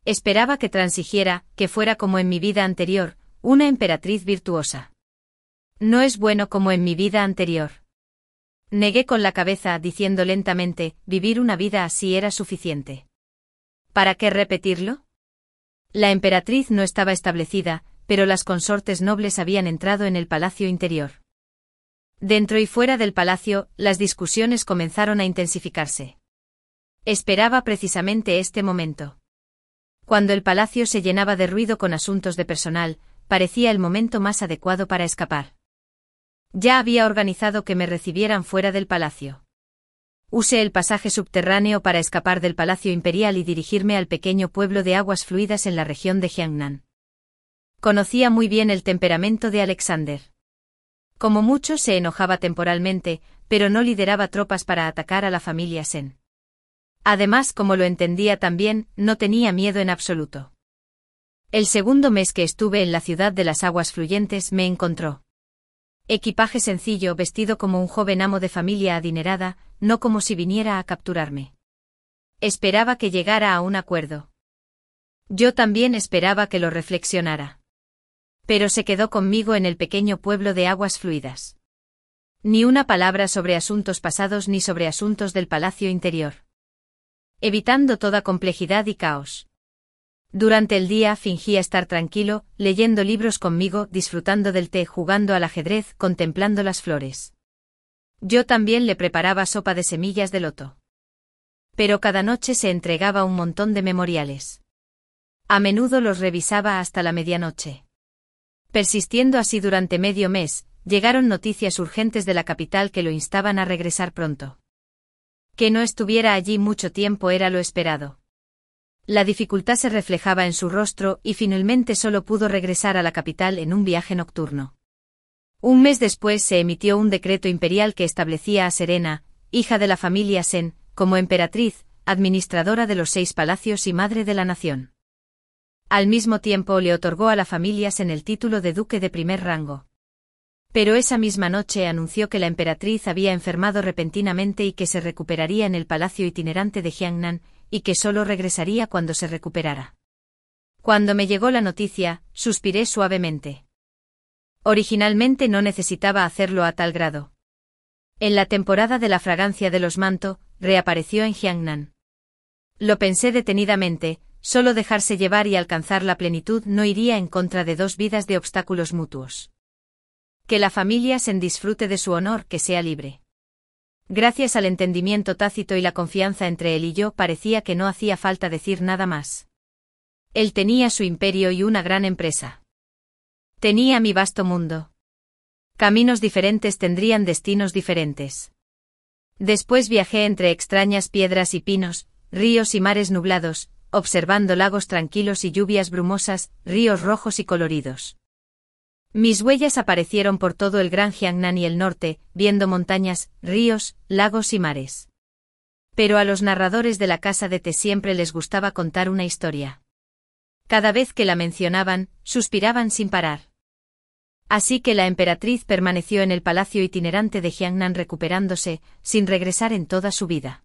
Esperaba que transigiera, que fuera como en mi vida anterior, una emperatriz virtuosa. No es bueno como en mi vida anterior. Negué con la cabeza, diciendo lentamente, vivir una vida así era suficiente. ¿Para qué repetirlo? La emperatriz no estaba establecida, pero las consortes nobles habían entrado en el palacio interior. Dentro y fuera del palacio, las discusiones comenzaron a intensificarse. Esperaba precisamente este momento. Cuando el palacio se llenaba de ruido con asuntos de personal, parecía el momento más adecuado para escapar. Ya había organizado que me recibieran fuera del palacio. Usé el pasaje subterráneo para escapar del palacio imperial y dirigirme al pequeño pueblo de aguas fluidas en la región de Jiangnan. Conocía muy bien el temperamento de Alexander. Como mucho se enojaba temporalmente, pero no lideraba tropas para atacar a la familia Sen. Además, como lo entendía también, no tenía miedo en absoluto. El segundo mes que estuve en la ciudad de las aguas fluyentes me encontró. Equipaje sencillo, vestido como un joven amo de familia adinerada, no como si viniera a capturarme. Esperaba que llegara a un acuerdo. Yo también esperaba que lo reflexionara. Pero se quedó conmigo en el pequeño pueblo de aguas fluidas. Ni una palabra sobre asuntos pasados ni sobre asuntos del palacio interior. Evitando toda complejidad y caos. Durante el día fingía estar tranquilo, leyendo libros conmigo, disfrutando del té, jugando al ajedrez, contemplando las flores. Yo también le preparaba sopa de semillas de loto. Pero cada noche se entregaba un montón de memoriales. A menudo los revisaba hasta la medianoche. Persistiendo así durante medio mes, llegaron noticias urgentes de la capital que lo instaban a regresar pronto. Que no estuviera allí mucho tiempo era lo esperado. La dificultad se reflejaba en su rostro y finalmente solo pudo regresar a la capital en un viaje nocturno. Un mes después se emitió un decreto imperial que establecía a Serena, hija de la familia Sen, como emperatriz, administradora de los 6 palacios y madre de la nación. Al mismo tiempo le otorgó a la familia Sen el título de duque de primer rango. Pero esa misma noche anunció que la emperatriz había enfermado repentinamente y que se recuperaría en el palacio itinerante de Jiangnan, y que solo regresaría cuando se recuperara. Cuando me llegó la noticia, suspiré suavemente. Originalmente no necesitaba hacerlo a tal grado. En la temporada de la fragancia de los manto, reapareció en Jiangnan. Lo pensé detenidamente, solo dejarse llevar y alcanzar la plenitud no iría en contra de 2 vidas de obstáculos mutuos. Que la familia Sen disfrute de su honor, que sea libre. Gracias al entendimiento tácito y la confianza entre él y yo parecía que no hacía falta decir nada más. Él tenía su imperio y una gran empresa. Tenía mi vasto mundo. Caminos diferentes tendrían destinos diferentes. Después viajé entre extrañas piedras y pinos, ríos y mares nublados, observando lagos tranquilos y lluvias brumosas, ríos rojos y coloridos. Mis huellas aparecieron por todo el gran Jiangnan y el norte, viendo montañas, ríos, lagos y mares. Pero a los narradores de la casa de té siempre les gustaba contar una historia. Cada vez que la mencionaban, suspiraban sin parar. Así que la emperatriz permaneció en el palacio itinerante de Jiangnan recuperándose, sin regresar en toda su vida.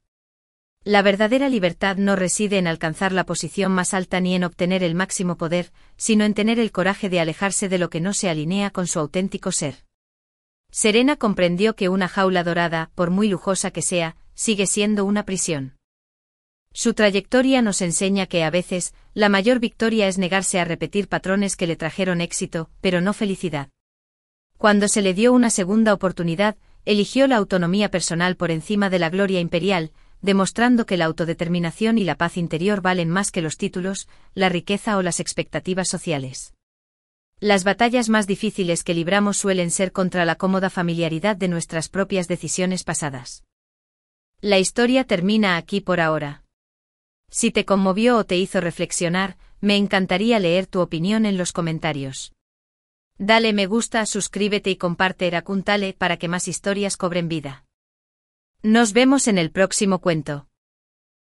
La verdadera libertad no reside en alcanzar la posición más alta ni en obtener el máximo poder, sino en tener el coraje de alejarse de lo que no se alinea con su auténtico ser. Serena comprendió que una jaula dorada, por muy lujosa que sea, sigue siendo una prisión. Su trayectoria nos enseña que a veces, la mayor victoria es negarse a repetir patrones que le trajeron éxito, pero no felicidad. Cuando se le dio una segunda oportunidad, eligió la autonomía personal por encima de la gloria imperial, demostrando que la autodeterminación y la paz interior valen más que los títulos, la riqueza o las expectativas sociales. Las batallas más difíciles que libramos suelen ser contra la cómoda familiaridad de nuestras propias decisiones pasadas. La historia termina aquí por ahora. Si te conmovió o te hizo reflexionar, me encantaría leer tu opinión en los comentarios. Dale me gusta, suscríbete y comparte Racontale para que más historias cobren vida. Nos vemos en el próximo cuento.